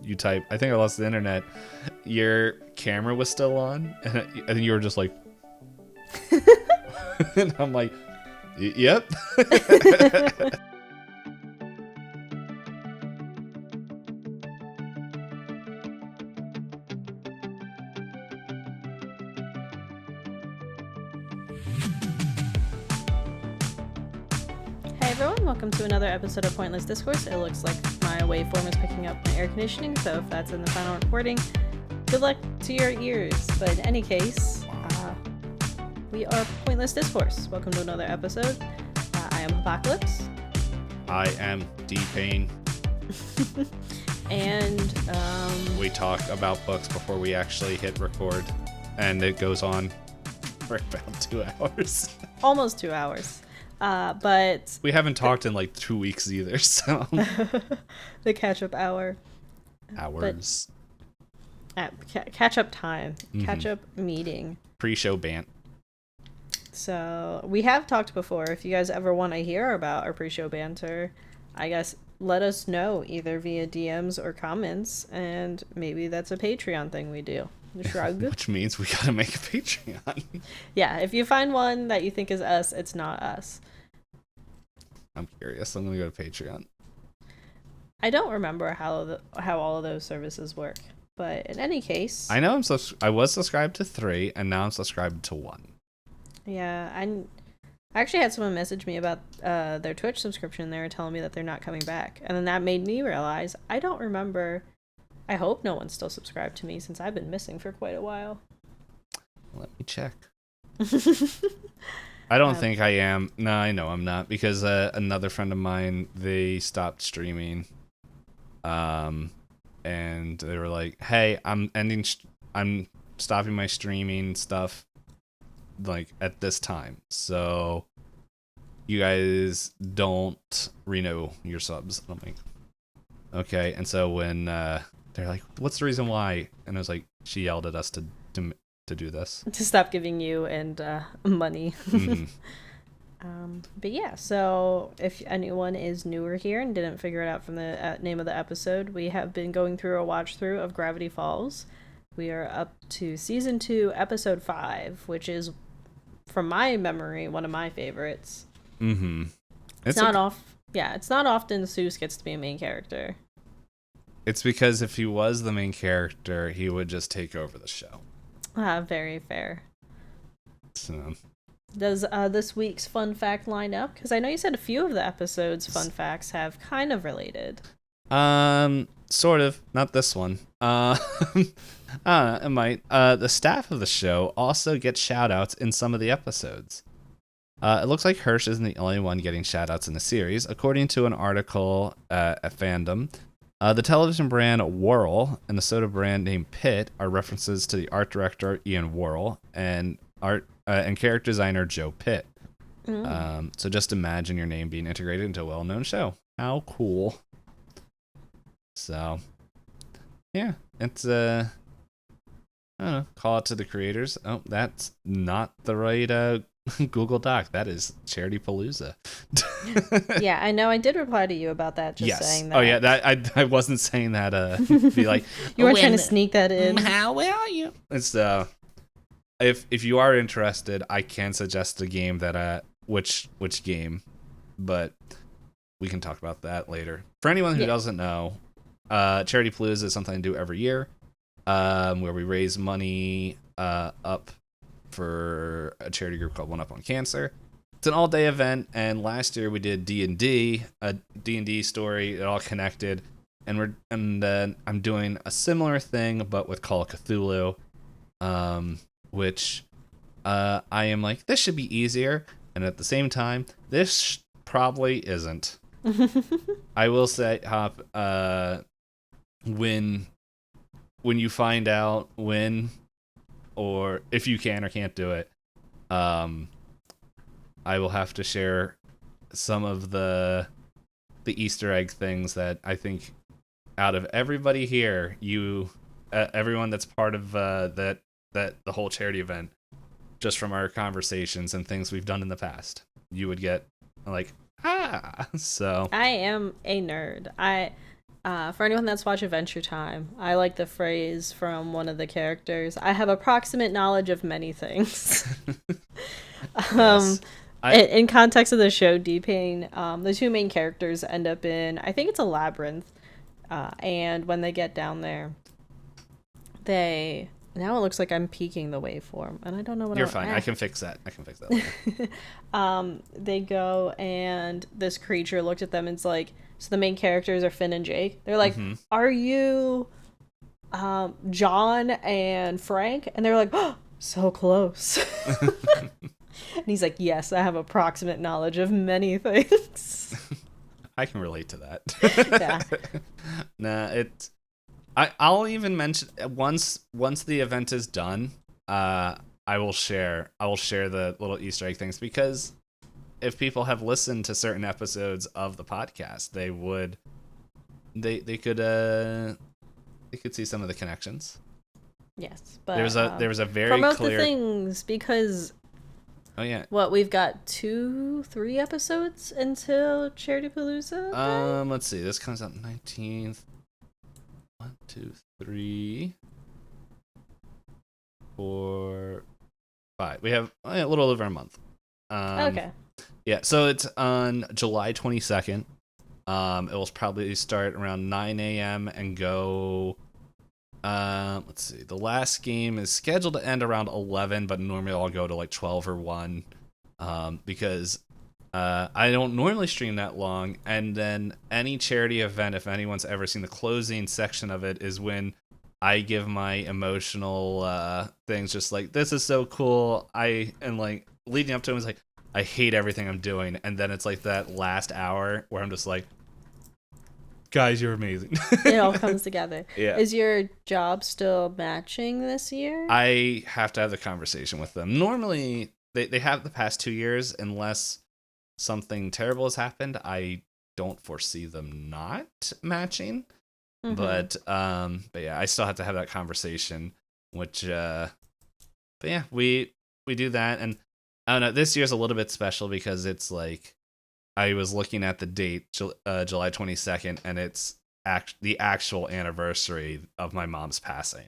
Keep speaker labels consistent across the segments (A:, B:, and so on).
A: you type, I think I lost the internet, your camera was still on, and you were just like, and I'm like, yep.
B: Hey everyone, welcome to another episode of Pointless Discourse. It looks like my waveform is picking up my air conditioning, so if that's in the final recording, good luck to your ears. But in any case, we are Pointless Discourse. Welcome to another episode. I am Hoppocalypse.
A: I am Itisdpayne.
B: And
A: we talk about books before we actually hit record, and it goes on for about 2 hours.
B: Almost 2 hours. But
A: we haven't talked in like 2 weeks either, so
B: the catch-up hour.
A: Hours.
B: Catch-up time.
A: Mm-hmm.
B: Catch-up meeting.
A: Pre-show bant.
B: So we have talked before. If you guys ever want to hear about our pre-show banter, I guess let us know either via DMs or comments, and maybe that's a Patreon thing we do. Shrug.
A: Which means we gotta make a Patreon.
B: Yeah, if you find one that you think is us, it's not us.
A: I'm curious. I'm gonna go to Patreon.
B: I don't remember how all of those services work, but in any case,
A: I know I was subscribed to 3, and now I'm subscribed to 1.
B: Yeah, I actually had someone message me about their Twitch subscription. They were telling me that they're not coming back, and then that made me realize I don't remember. I hope no one's still subscribed to me since I've been missing for quite a while.
A: Let me check. I don't think I am. No, I know I'm not, because another friend of mine, they stopped streaming. And they were like, "Hey, I'm stopping my streaming stuff like at this time. So you guys don't renew your subs." And I'm like, "Okay." And so when they're like, "What's the reason why?" And I was like, "She yelled at us to do this,
B: to stop giving you and money."
A: Mm-hmm.
B: But yeah, so if anyone is newer here and didn't figure it out from the name of the episode, we have been going through a watch through of Gravity Falls. We are up to season 2, episode 5, which is, from my memory, one of my favorites.
A: Mm-hmm.
B: It's not often Soos gets to be a main character.
A: It's because if he was the main character, he would just take over the show.
B: Very fair.
A: So,
B: does this week's fun fact line up? Because I know you said a few of the episode's fun facts have kind of related.
A: Sort of. Not this one. It might. The staff of the show also gets shout-outs in some of the episodes. It looks like Hirsch isn't the only one getting shout-outs in the series. According to an article at Fandom, the television brand Whirl and the soda brand named Pitt are references to the art director Ian Whirl and character designer Joe Pitt. So just imagine your name being integrated into a well-known show. How cool. So, yeah, it's I don't know, call it to the creators. Oh, that's not the right Google Doc. That is Charity Palooza.
B: Yeah, I know. I did reply to you about that. Just saying that.
A: Oh yeah, that I wasn't saying that. Be like,
B: you weren't trying to sneak that in.
A: How are you? It's if you are interested, I can suggest a game that which game, but we can talk about that later. For anyone who doesn't know, Charity Palooza is something I do every year, where we raise money up for a charity group called One Up on Cancer. It's an all-day event, and last year we did D&D, a D&D story, it all connected, and I'm doing a similar thing, but with Call of Cthulhu, which I am like, this should be easier, and at the same time, this probably isn't. I will say, Hop, when you find out when, or if you can or can't do it, I will have to share some of the Easter egg things that I think out of everybody here, everyone that's part of that the whole charity event, just from our conversations and things we've done in the past, you would get like, so.
B: I am a nerd. For anyone that's watched Adventure Time, I like the phrase from one of the characters. I have approximate knowledge of many things.
A: Yes.
B: In context of the show, D-Payne, the two main characters end up in, I think it's a labyrinth. And when they get down there, now it looks like I'm peeking the waveform, and I don't know what.
A: You're fine. I can fix that. Later.
B: They go, and this creature looked at them and it's like, so the main characters are Finn and Jake. They're like, are you John and Frank? And they're like, oh, so close. And he's like, yes, I have approximate knowledge of many things.
A: I can relate to that.
B: Yeah.
A: Nah, I'll even mention once the event is done, I will share the little Easter egg things, because if people have listened to certain episodes of the podcast, they could see some of the connections.
B: Yes, but
A: there was a very
B: promote
A: clear
B: the things, because
A: oh yeah,
B: we've got 2-3 episodes until Charity Palooza.
A: Let's see, this comes out 19th. 1, 2, 3, 4, 5. We have a little over a month.
B: Okay.
A: Yeah, so it's on July 22nd. It will probably start around 9 a.m. and go. Let's see. The last game is scheduled to end around 11, but normally I'll go to like 12 or 1, because I don't normally stream that long. And then any charity event, if anyone's ever seen the closing section of it, is when I give my emotional things, just like, this is so cool. And like leading up to it was like, I hate everything I'm doing. And then it's like that last hour where I'm just like, guys, you're amazing.
B: It all comes together.
A: Yeah.
B: Is your job still matching this year?
A: I have to have the conversation with them. Normally, they have the past 2 years, unless something terrible has happened. I don't foresee them not matching. But yeah, I still have to have that conversation, which but yeah, we do that. And I don't know, this year's a little bit special because it's like, I was looking at the date, July 22nd, and it's the actual anniversary of my mom's passing.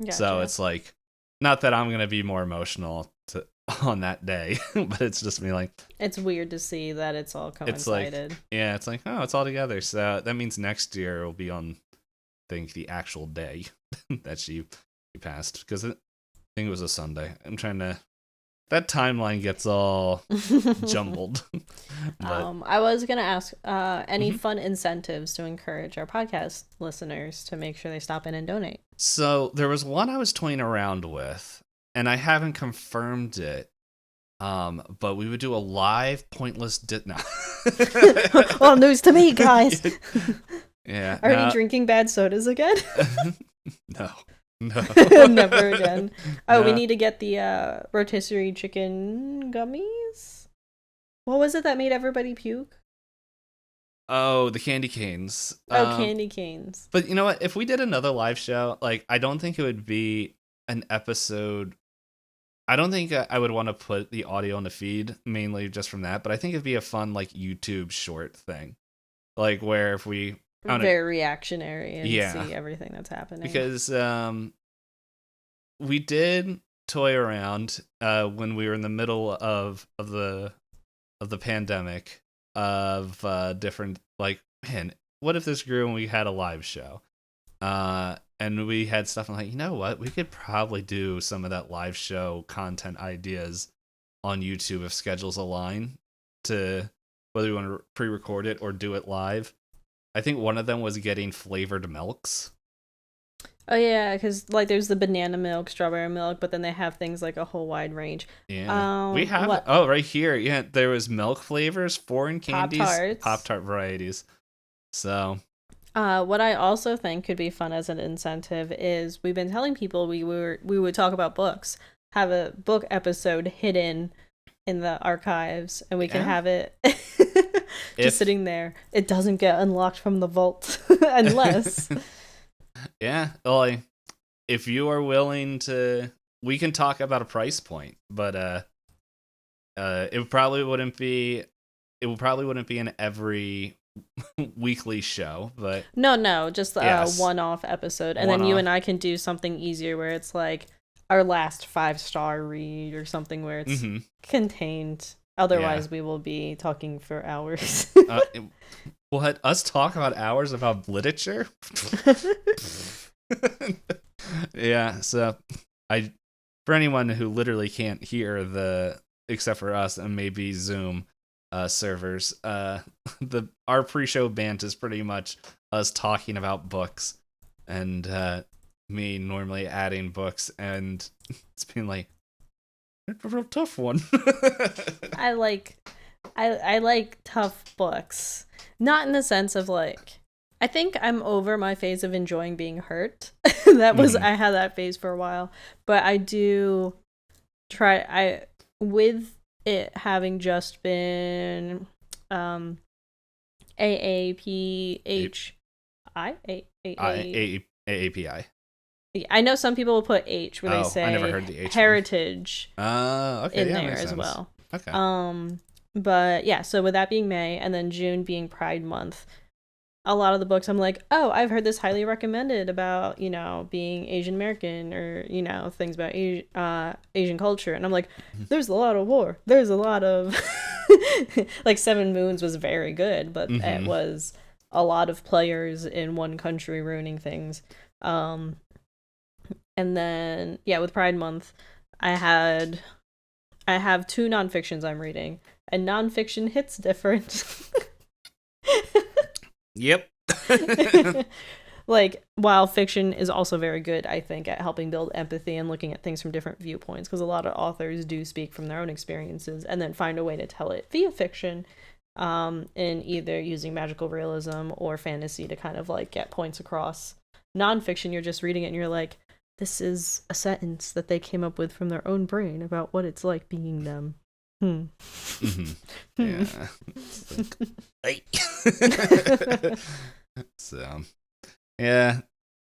A: Gotcha. So it's like, not that I'm going to be more emotional on that day, but it's just me like...
B: It's weird to see that it's all coincided.
A: It's like, oh, it's all together. So that means next year will be on, I think, the actual day that she passed. Because I think it was a Sunday. I'm trying to... That timeline gets all jumbled. But,
B: I was going to ask, any fun incentives to encourage our podcast listeners to make sure they stop in and donate?
A: So there was one I was toying around with, and I haven't confirmed it. But we would do a live pointless no.
B: Well, news to me, guys.
A: Yeah.
B: Are you drinking bad sodas again?
A: No.
B: Never again. Oh, we need to get the rotisserie chicken gummies. What was it that made everybody puke?
A: Oh, the candy canes.
B: Candy canes.
A: But you know what? If we did another live show, like, I don't think it would be an episode. I don't think I would want to put the audio on the feed, mainly just from that. But I think it'd be a fun, like, YouTube short thing. Like, where if we...
B: Very reactionary and see everything that's happening.
A: Because we did toy around when we were in the middle of the pandemic of different, like, man, what if this grew and we had a live show? And we had stuff, I'm like, you know what? We could probably do some of that live show content ideas on YouTube if schedules align, to whether we want to pre-record it or do it live. I think one of them was getting flavored milks.
B: Oh yeah, because like there's the banana milk, strawberry milk, but then they have things like a whole wide range.
A: Yeah, we have right here. Yeah, there was milk flavors, foreign candies, Pop-Tart varieties. So,
B: what I also think could be fun as an incentive is we've been telling people we would talk about books, have a book episode hidden in the archives, and we can have it just sitting there. It doesn't get unlocked from the vault unless.
A: Yeah, well, if you are willing to, we can talk about a price point, but it probably wouldn't be in every weekly show, but
B: No, just a
A: yes,
B: one-off episode, and then you
A: one-off.
B: and I can do something easier where it's like our last 5-star read or something where it's
A: Mm-hmm.
B: contained. Otherwise, we will be talking for hours.
A: What, us talk about hours about literature? Yeah, so I, for anyone who literally can't hear except for us and maybe Zoom servers, our pre-show bant is pretty much us talking about books, and me normally adding books, and it's been like a real tough one.
B: I like tough books. Not in the sense of like I think I'm over my phase of enjoying being hurt. I had that phase for a while, but I do try with it having just been AAPHI
A: AAPI.
B: I know some people will put H where they say
A: I never heard the H
B: heritage
A: okay,
B: in
A: yeah,
B: there
A: makes
B: as
A: sense.
B: well.
A: Okay.
B: But yeah, so with that being May and then June being Pride Month, a lot of the books I'm like, oh, I've heard this highly recommended about, being Asian American or, things about Asian culture. And I'm like, there's a lot of war. There's a lot of like Seven Moons was very good, but it was a lot of players in one country ruining things. And then yeah, with Pride Month, I have 2 nonfictions I'm reading, and nonfiction hits different.
A: Yep.
B: Like, while fiction is also very good, I think, at helping build empathy and looking at things from different viewpoints, because a lot of authors do speak from their own experiences and then find a way to tell it via fiction, in either using magical realism or fantasy to kind of like get points across. Nonfiction, you're just reading it and you're like, this is a sentence that they came up with from their own brain about what it's like being them.
A: Yeah. So, yeah,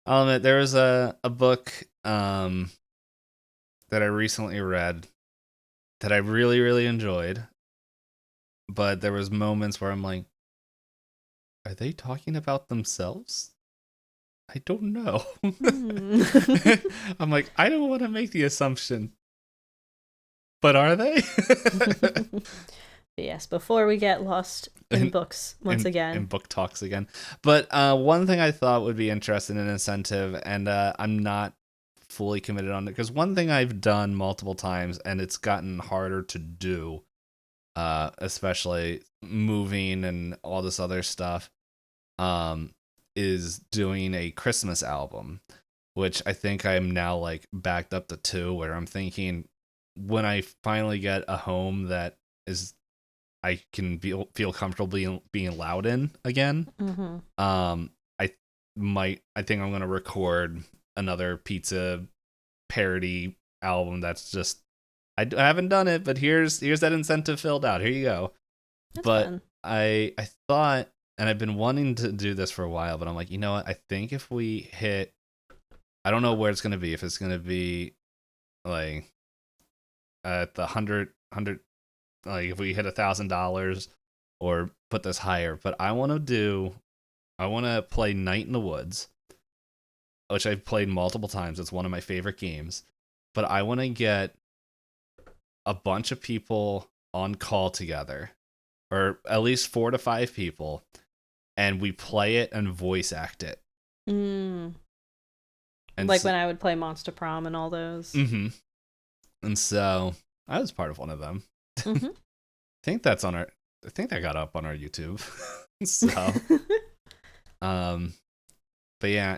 A: I'll admit there was a book that I recently read that I really, really enjoyed, but there was moments where I'm like, are they talking about themselves? I don't know. I'm like, I don't want to make the assumption, but are they?
B: Yes, before we get lost in books once again.
A: In book talks again. But one thing I thought would be interesting in incentive, and I'm not fully committed on it, because one thing I've done multiple times, and it's gotten harder to do, especially moving and all this other stuff, is doing a Christmas album, which I think I'm now like backed up to 2, where I'm thinking when I finally get a home that is I can feel comfortable being loud in again. I think I'm gonna record another pizza parody album that's just I haven't done it, but here's that incentive filled out. Here you go.
B: That's
A: but
B: fun.
A: I thought, and I've been wanting to do this for a while, but I'm like, you know what? I think if we hit, I don't know where it's gonna be. If it's gonna be like at the 100, like if we hit $1,000 or put this higher, but I want to play Night in the Woods, which I've played multiple times. It's one of my favorite games, but I want to get a bunch of people on call together, or at least 4 to 5 people, and we play it and voice act it.
B: And like when I would play Monster Prom and all those.
A: And so I was part of one of them. I think that got up on our YouTube. So, but yeah,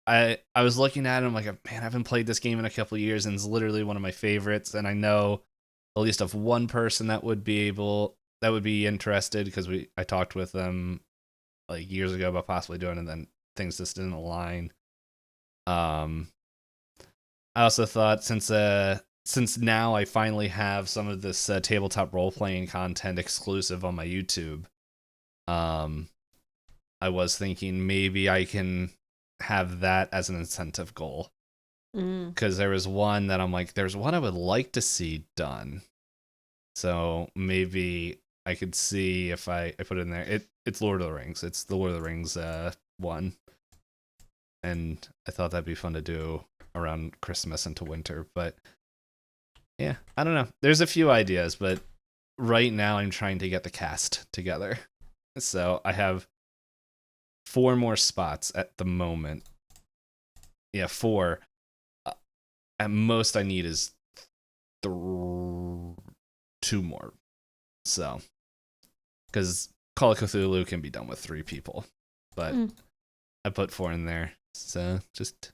A: I was looking at it, I'm like, man, I haven't played this game in a couple of years, and it's literally one of my favorites. And I know at least of one person that would be interested, because I talked with them like years ago about possibly doing it, and then things just didn't align. I also thought, since now I finally have some of this tabletop role-playing content exclusive on my YouTube, I was thinking maybe I can have that as an incentive goal. Because there was one that I'm like, there's one I would like to see done. So maybe I could see if I put it in there. it's Lord of the Rings. It's the Lord of the Rings one, and I thought that'd be fun to do around Christmas into winter. But yeah, I don't know. There's a few ideas, but right now I'm trying to get the cast together. So I have 4 more spots at the moment. Yeah, 4. At most, I need is 2 more. So, because Call of Cthulhu can be done with 3 people, but I put 4 in there, so just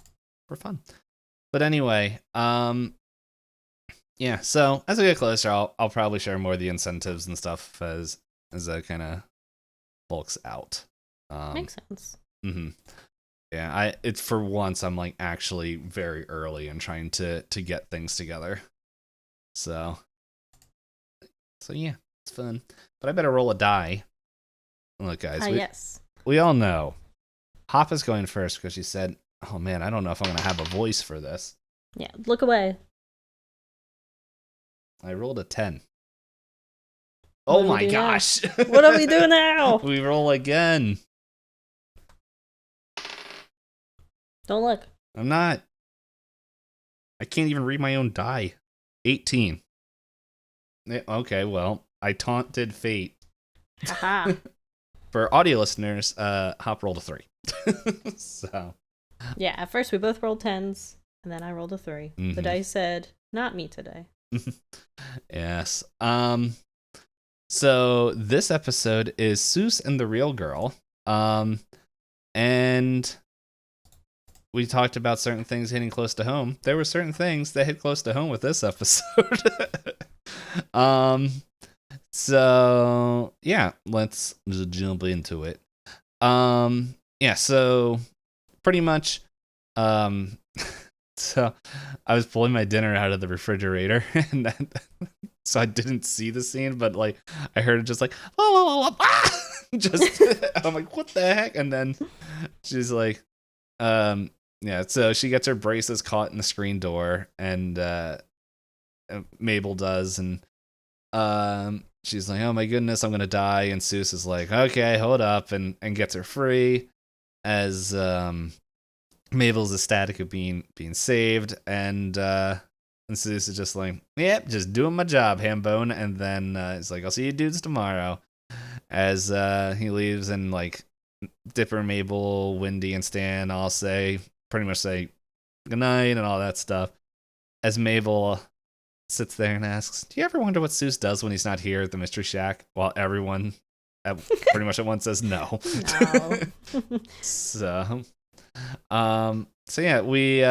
A: for fun. But anyway, yeah. So as I get closer, I'll probably share more of the incentives and stuff as that kind of bulks out.
B: Makes sense.
A: Mm-hmm. Yeah, it's for once I'm like actually very early and trying to get things together. So yeah, it's fun. But I better roll a die. Look, guys,
B: Yes.
A: We all know Hop is going first because she said, "Oh man, I don't know if I'm gonna have a voice for this."
B: Yeah, look away.
A: I rolled a 10. Oh my gosh!
B: What are we doing now?
A: We roll again.
B: Don't look.
A: I'm not. I can't even read my own die. 18. Okay, well, I taunted fate.
B: Haha.
A: For audio listeners, Hop rolled a 3. So.
B: Yeah, at first we both rolled 10s, and then I rolled a 3.
A: Mm-hmm.
B: The dice said, not me today.
A: Yes. So this episode is Soos and the Real Girl. And we talked about certain things hitting close to home. There were certain things that hit close to home with this episode. So yeah, let's just jump into it. Yeah, so pretty much, so I was pulling my dinner out of the refrigerator, and then, so I didn't see the scene, but like I heard it just like, just I'm like, what the heck? And then she's like, yeah, so she gets her braces caught in the screen door, and Mabel does, and she's like, oh my goodness, I'm gonna die. And Soos is like, okay, hold up, and gets her free, as Mabel's ecstatic of being saved, and Soos is just like, yep, just doing my job, Hambone. And then it's like, I'll see you dudes tomorrow, as he leaves, and like Dipper, Mabel, Wendy, and Stan all pretty much say goodnight and all that stuff, as Mabel sits there and asks, do you ever wonder what Soos does when he's not here at the Mystery Shack? While everyone pretty much at once says no.
B: No.
A: So yeah, we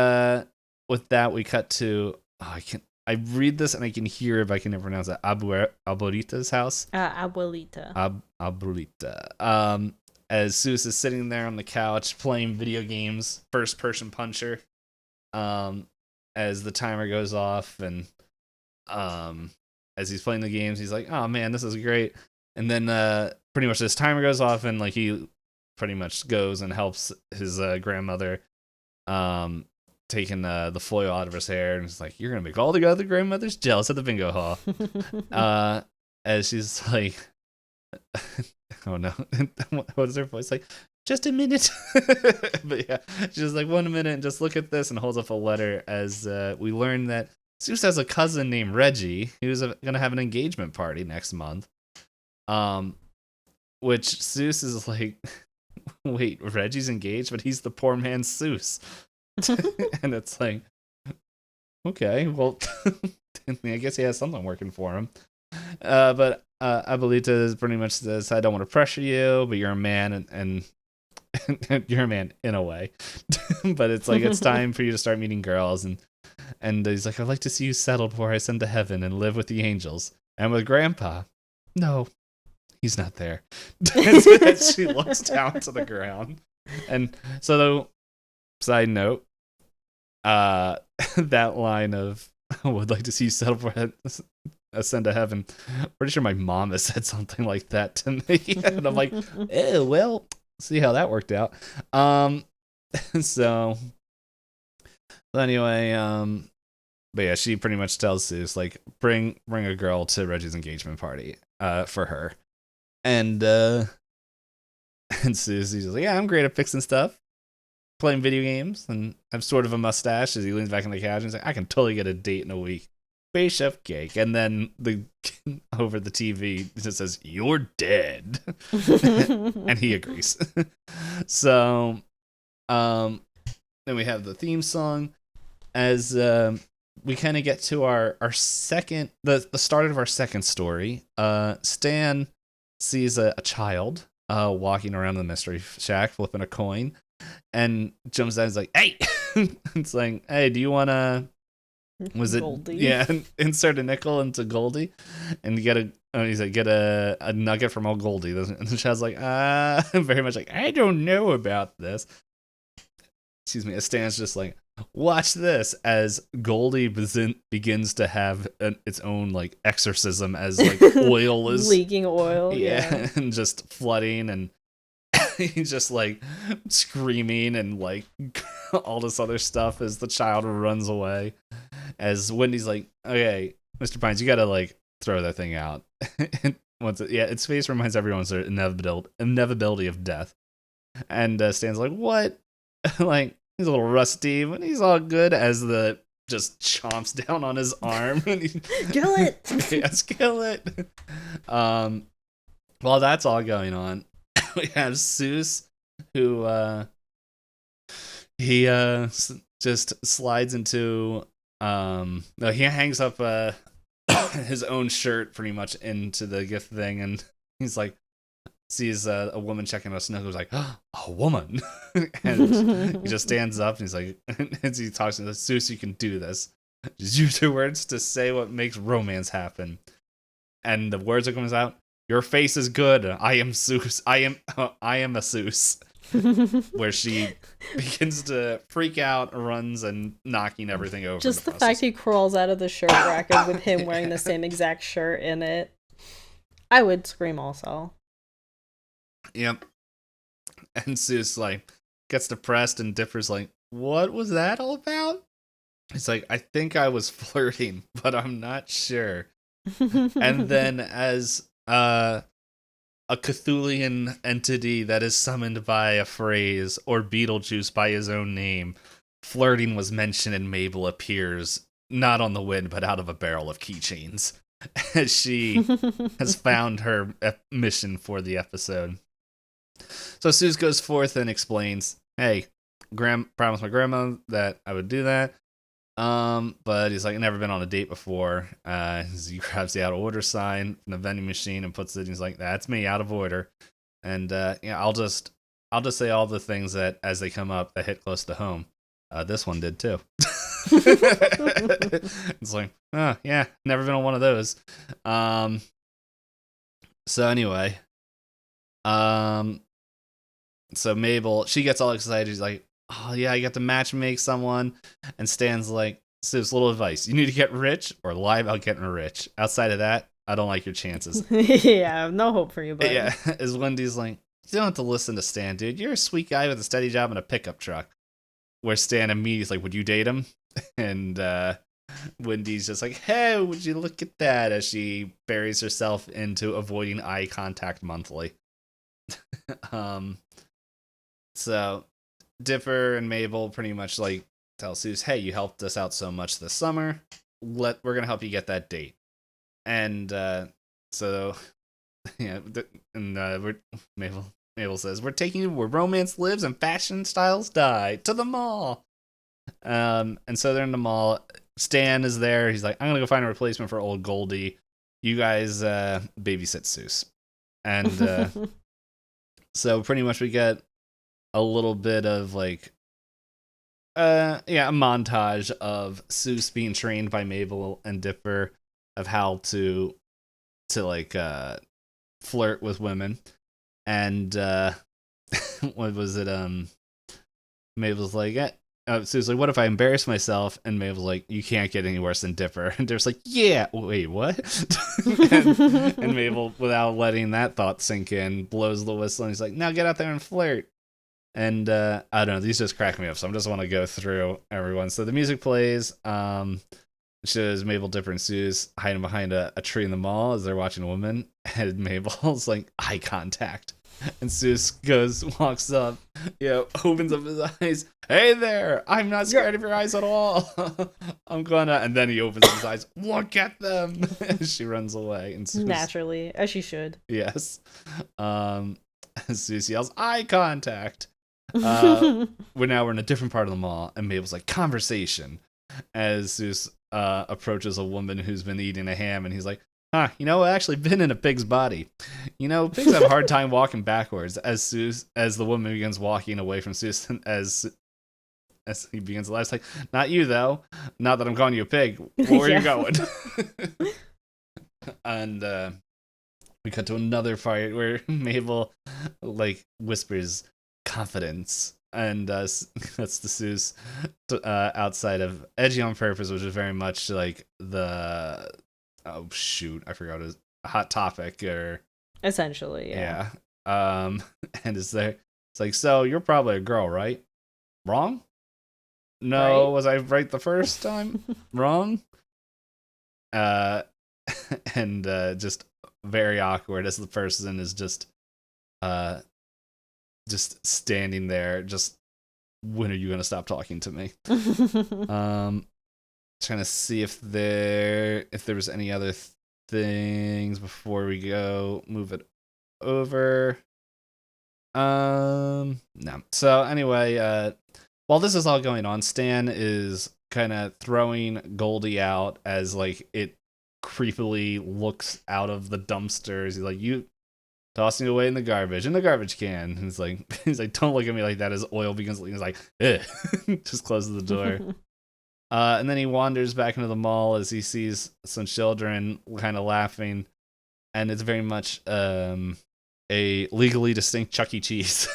A: with that we cut to I read this and I can hear it, but I can never pronounce it. Abuelita's house.
B: Abuelita.
A: Abuelita. As Soos is sitting there on the couch playing video games, first person puncher. As the timer goes off, and as he's playing the games, he's like, oh man, this is great. And then pretty much this timer goes off, and like he pretty much goes and helps his grandmother taking the foil out of his hair, and he's like, you're gonna make all the other grandmothers jealous at the bingo hall. As she's like, oh no, what is her voice like? Just a minute. But yeah, she's like, 1 minute, and just look at this, and holds up a letter, as we learn that Soos has a cousin named Reggie who's gonna have an engagement party next month. Which Soos is like, wait, Reggie's engaged, but he's the poor man's Soos. And it's like, okay, well, I guess he has something working for him. But Abuelita pretty much says, I don't want to pressure you, but you're a man, and you're a man in a way. But it's like, it's time for you to start meeting girls, and he's like, I'd like to see you settled before I send to heaven and live with the angels. And with Grandpa, no, he's not there. And she looks down to the ground. And so, side note, that line of, I would like to see you settled before I ascend to heaven, pretty sure my mom has said something like that to me. And I'm like, oh, well, see how that worked out. So anyway, but yeah, she pretty much tells Soos, like, bring a girl to Reggie's engagement party for her. And And Susie's like, yeah, I'm great at fixing stuff, playing video games, and I have sort of a mustache as he leans back on the couch and he's like, I can totally get a date in a week. Spaceship cake. And then over the TV it just says, you're dead. And he agrees. So then we have the theme song as we kind of get to our second, the start of our second story. Stan sees a child walking around the mystery shack flipping a coin and jumps out and is like, hey. It's like, hey, do you want to, was it
B: Goldie.
A: Yeah, insert a nickel into Goldie and get he's like, get a nugget from old Goldie. And the child's like, very much like, I don't know about this. Excuse me. Stan's just like, watch this as Goldie begins to have its own like exorcism as like oil is
B: leaking oil.
A: Yeah, and just flooding, and he's just like screaming and like all this other stuff as the child runs away. As Wendy's like, okay, Mr. Pines, you gotta like throw that thing out. Its face reminds everyone of the inevitability of death. And Stan's like, what? Like, he's a little rusty, but he's all good as the just chomps down on his arm. And
B: kill it!
A: Yes, kill it. While that's all going on, we have Soos, who he just slides into he hangs up his own shirt pretty much into the gift thing, and he's like, sees a woman checking out snow, goes like, oh, a woman. And he just stands up and he's like, as he talks to the Soos, you can do this. Just use your words to say what makes romance happen. And the words that comes out, your face is good. I am Soos. I am a Soos. Where she begins to freak out, runs, and knocking everything over.
B: Just the fact he crawls out of the shirt racket with him wearing the same exact shirt in it. I would scream also.
A: Yep. And Soos like gets depressed, and Dipper's like, what was that all about? He's like, I think I was flirting, but I'm not sure. And then as a Cthulhian entity that is summoned by a phrase, or Beetlejuice by his own name, flirting was mentioned, and Mabel appears not on the wind but out of a barrel of keychains as she has found her mission for the episode. So Soos goes forth and explains, hey, promised my grandma that I would do that. But he's like, never been on a date before. He grabs the out of order sign from the vending machine and puts it, and he's like, that's me, out of order. And I'll just say all the things that as they come up that hit close to home. This one did too. It's like, oh yeah, never been on one of those. So anyway, so Mabel, she gets all excited. She's like, oh yeah, I got to match make someone. And Stan's like, so this little advice, you need to get rich or lie about getting rich. Outside of that, I don't like your chances.
B: Yeah, no hope for you, buddy.
A: Yeah, as Wendy's like, you don't have to listen to Stan, dude. You're a sweet guy with a steady job and a pickup truck. Where Stan immediately is like, would you date him? And Wendy's just like, hey, would you look at that? As she buries herself into avoiding eye contact monthly. So Dipper and Mabel pretty much like tell Soos, hey, you helped us out so much this summer. We're gonna help you get that date. And so yeah, Mabel says, we're taking you where romance lives and fashion styles die, to the mall. And so they're in the mall. Stan is there. He's like, I'm gonna go find a replacement for old Goldie. You guys babysit Soos. And so pretty much we get a little bit of like a montage of Soos being trained by Mabel and Dipper of how to like flirt with women. And what was it? Mabel's like, Soos like, what if I embarrass myself? And Mabel's like, you can't get any worse than Dipper. And Dipper's like, yeah, wait, what? and Mabel, without letting that thought sink in, blows the whistle, and he's like, now get out there and flirt. And I don't know, these just crack me up, so I just want to go through everyone. So the music plays, shows Mabel, Dipper, and Soos hiding behind a tree in the mall as they're watching a woman, and Mabel's like, eye contact. And Soos walks up, opens up his eyes. Hey there, I'm not scared of your eyes at all. I'm gonna, and then he opens his eyes. Look at them. She runs away, and Soos,
B: naturally, as she should.
A: yes. Soos yells, "Eye contact." We're in a different part of the mall, and Mabel's like, "Conversation," as Soos approaches a woman who's been eating a ham, and he's like, "Huh, I've actually been in a pig's body. Pigs have a hard time walking backwards." As the woman begins walking away from Soos, as he begins the last, like, "Not you though. Not that I'm calling you a pig. Where are you going?" And we cut to another fight where Mabel like whispers confidence, and that's the Soos outside of Edgy on Purpose, which is very much like the I forgot his Hot Topic, or
B: essentially,
A: yeah. And it's like, so you're probably a girl, right? Wrong? No, right? Was I right the first time? Wrong? And just very awkward as the person is just standing there, just, when are you gonna stop talking to me? Trying to see if there was any other things before we move it over. No. So anyway, while this is all going on, Stan is kind of throwing Goldie out as like it creepily looks out of the dumpsters. He's like, "You tossing it away in the garbage can." And he's like, "Don't look at me like that." As oil begins leaking, he's like, "Eh." Just closes the door. And then he wanders back into the mall as he sees some children kind of laughing, and it's very much a legally distinct Chuck E. Cheese.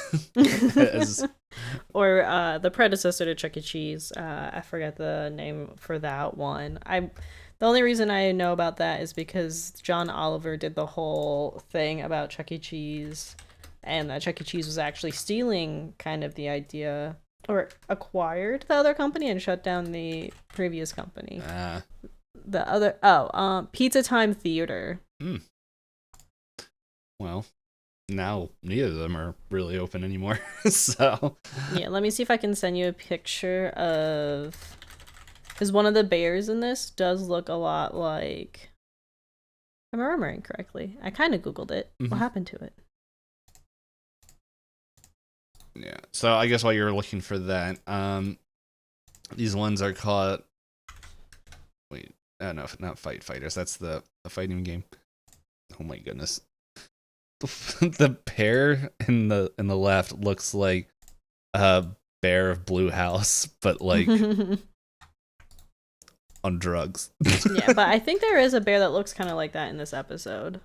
B: Or the predecessor to Chuck E. Cheese. I forget the name for that one. The only reason I know about that is because John Oliver did the whole thing about Chuck E. Cheese, and that Chuck E. Cheese was actually stealing kind of the idea, or acquired the other company and shut down the previous company. The other, Pizza Time Theater.
A: Well, now neither of them are really open anymore. So
B: yeah, let me see if I can send you a picture of, because one of the bears in this does look a lot like, if I'm remembering correctly, I kind of googled it. Mm-hmm. What happened to it?
A: Yeah, so I guess while you're looking for that, these ones are called, no, not Fight Fighters, that's the fighting game. Oh my goodness. The bear in the left looks like a bear of Blue House, but like on drugs.
B: Yeah, but I think there is a bear that looks kind of like that in this episode.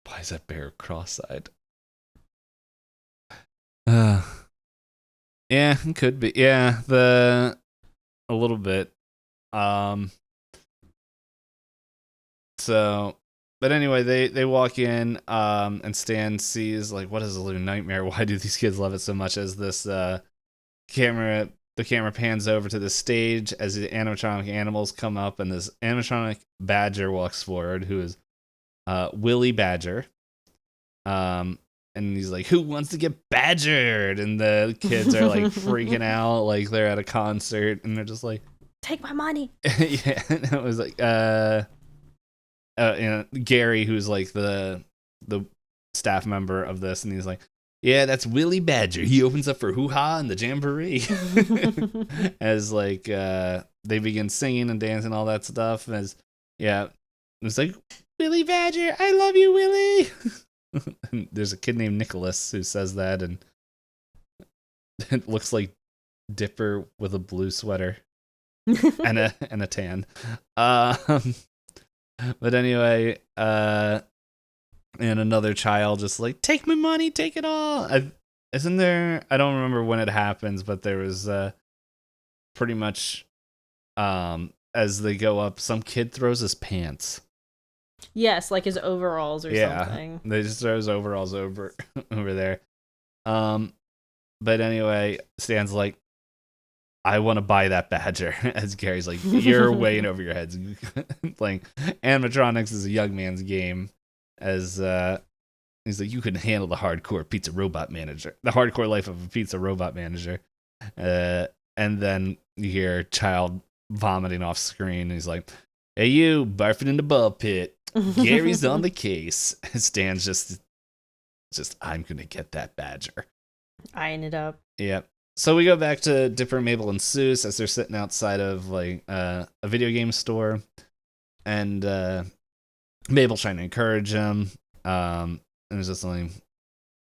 A: Why is that bear cross-eyed? Yeah, it could be. Yeah, a little bit. So, but anyway, they walk in, and Stan sees, like, what is a little nightmare? Why do these kids love it so much? As this camera pans over to the stage as the animatronic animals come up, and this animatronic badger walks forward, who is Willie Badger. And he's like, "Who wants to get badgered?" And the kids are like freaking out, like they're at a concert, and they're just like,
B: "Take my money."
A: Yeah, and it was like Gary, who's like the staff member of this, and he's like, "Yeah, that's Willie Badger. He opens up for Hoo Ha and the Jamboree." As like they begin singing and dancing, all that stuff. It's like, "Willie Badger, I love you, Willie." There's a kid named Nicholas who says that, and it looks like Dipper with a blue sweater and a tan. But anyway, and another child just like, "Take my money, take it all." Isn't there? I don't remember when it happens, but there was pretty much as they go up, some kid throws his pants.
B: Yes, like his overalls or something.
A: They just throw his overalls over there. But anyway, Stan's like, "I want to buy that badger." As Gary's like, "You're way in over your heads." Like, animatronics is a young man's game. As He's like, you couldn't handle the hardcore pizza robot manager, the hardcore life of a pizza robot manager. And then you hear child vomiting off screen. And he's like, hey, you barfing in the ball pit. Gary's on the case. And Stan's just, I'm going to get that badger.
B: Eyeing it up.
A: Yep. So we go back to Dipper, Mabel, and Soos as they're sitting outside of like a video game store. And Mabel's trying to encourage him. And it's just like,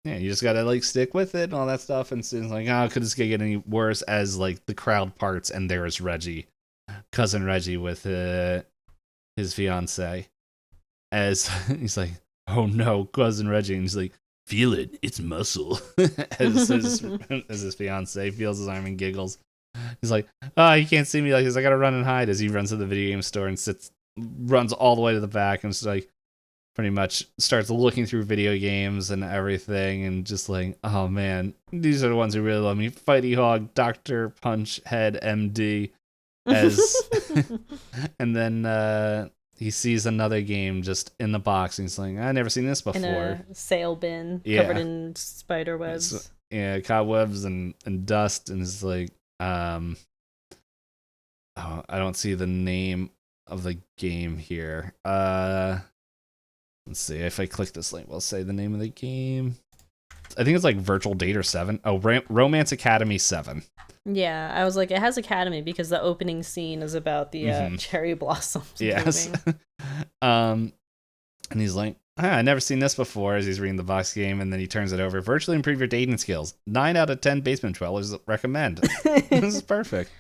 A: yeah, you just gotta like stick with it and all that stuff. And Susan's like, oh, could this get any worse? As like the crowd parts and there is Reggie, cousin Reggie with his fiance. As he's like, oh no, cousin Reggie, and he's like, feel it, it's muscle. as his fiance feels his arm and giggles. He's like, oh, you can't see me like this. I gotta run and hide. As he runs to the video game store and runs all the way to the back and it's like, pretty much starts looking through video games and everything and just like, oh man, these are the ones who really love me. Fighty Hog, Dr. Punch Head, MD. And then he sees another game just in the box and he's like, I've never seen this before.
B: In a sale bin covered in spider webs.
A: Yeah, cobwebs and dust, and it's like, I don't see the name of the game here. Let's see, if I click this link, we'll say the name of the game. I think it's like Virtual Dater 7. Oh, Romance Academy 7.
B: Yeah, I was like, it has Academy because the opening scene is about the cherry blossoms.
A: Yes. And he's like, I've never seen this before, as he's reading the box game, and then he turns it over. Virtually improve your dating skills. 9 out of 10 basement dwellers recommend. This is perfect.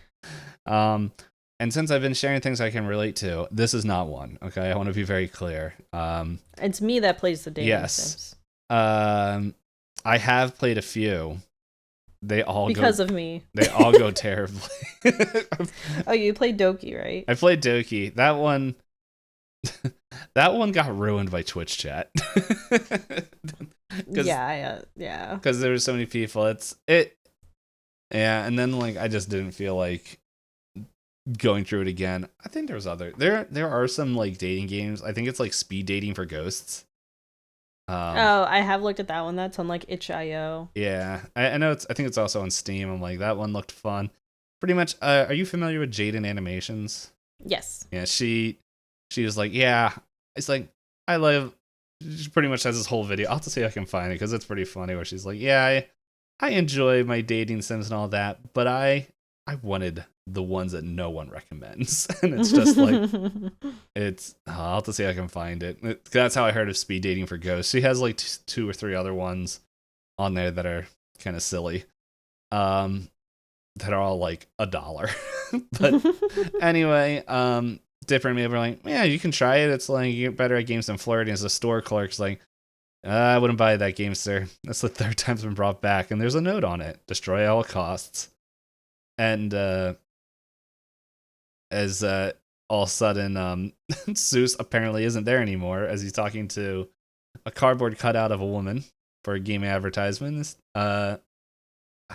A: And since I've been sharing things I can relate to, this is not one. Okay, I want to be very clear.
B: It's me that plays the dating sims.
A: I have played a few. They all
B: because of me.
A: They all go terribly.
B: Oh, you played Doki, right?
A: I played Doki. That one got ruined by Twitch chat.
B: Yeah.
A: Because there were so many people. Yeah, and then like I just didn't feel like going through it again. I think there are some like dating games. I think it's like speed dating for ghosts.
B: I have looked at that one. That's on like itch.io.
A: Yeah, I know I think it's also on Steam. I'm like, that one looked fun. Pretty much. Are you familiar with Jaden Animations?
B: Yes.
A: Yeah, she was like, yeah. It's like she pretty much has this whole video. I'll have to see if I can find it because it's pretty funny. Where she's like, yeah, I enjoy my dating sims and all that, but I wanted the ones that no one recommends. And it's just like, I'll have to see if I can find it. That's how I heard of speed dating for ghosts. She has like 2 or 3 other ones on there that are kind of silly. That are all like $1. But anyway, Dipper and Mabel are like, yeah, you can try it. It's like, you get better at games than flirting. As a store clerk's like, I wouldn't buy that game, sir. That's the 3rd time it's been brought back. And there's a note on it. Destroy at all costs. And as all of a sudden, Soos apparently isn't there anymore, as he's talking to a cardboard cutout of a woman for a game advertisement. I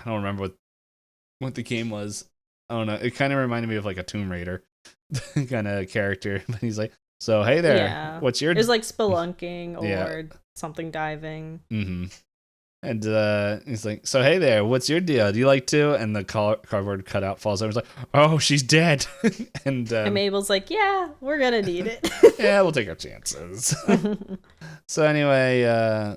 A: don't remember what the game was. I don't know. It kind of reminded me of like a Tomb Raider kind of character. But he's like, so hey there, what's your...
B: It was like spelunking or something diving.
A: Mm-hmm. And he's like, so hey there, what's your deal? Do you like to? And the cardboard cutout falls over. He's like, oh, she's dead. and
B: Mabel's like, yeah, we're going to need it.
A: Yeah, we'll take our chances. So anyway,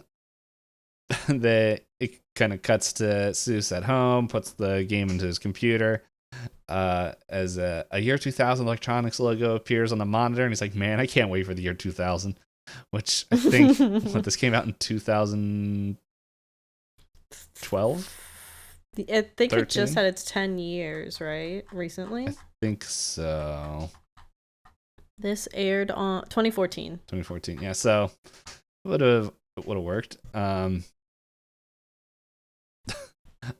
A: it kind of cuts to Soos at home, puts the game into his computer. As a year 2000 electronics logo appears on the monitor. And he's like, man, I can't wait for the year 2000. Which I think, this came out in 2012?
B: I think
A: 13?
B: It just had its 10 years, right? Recently?
A: I think so.
B: This aired on 2014.
A: 2014, yeah. So would have worked. I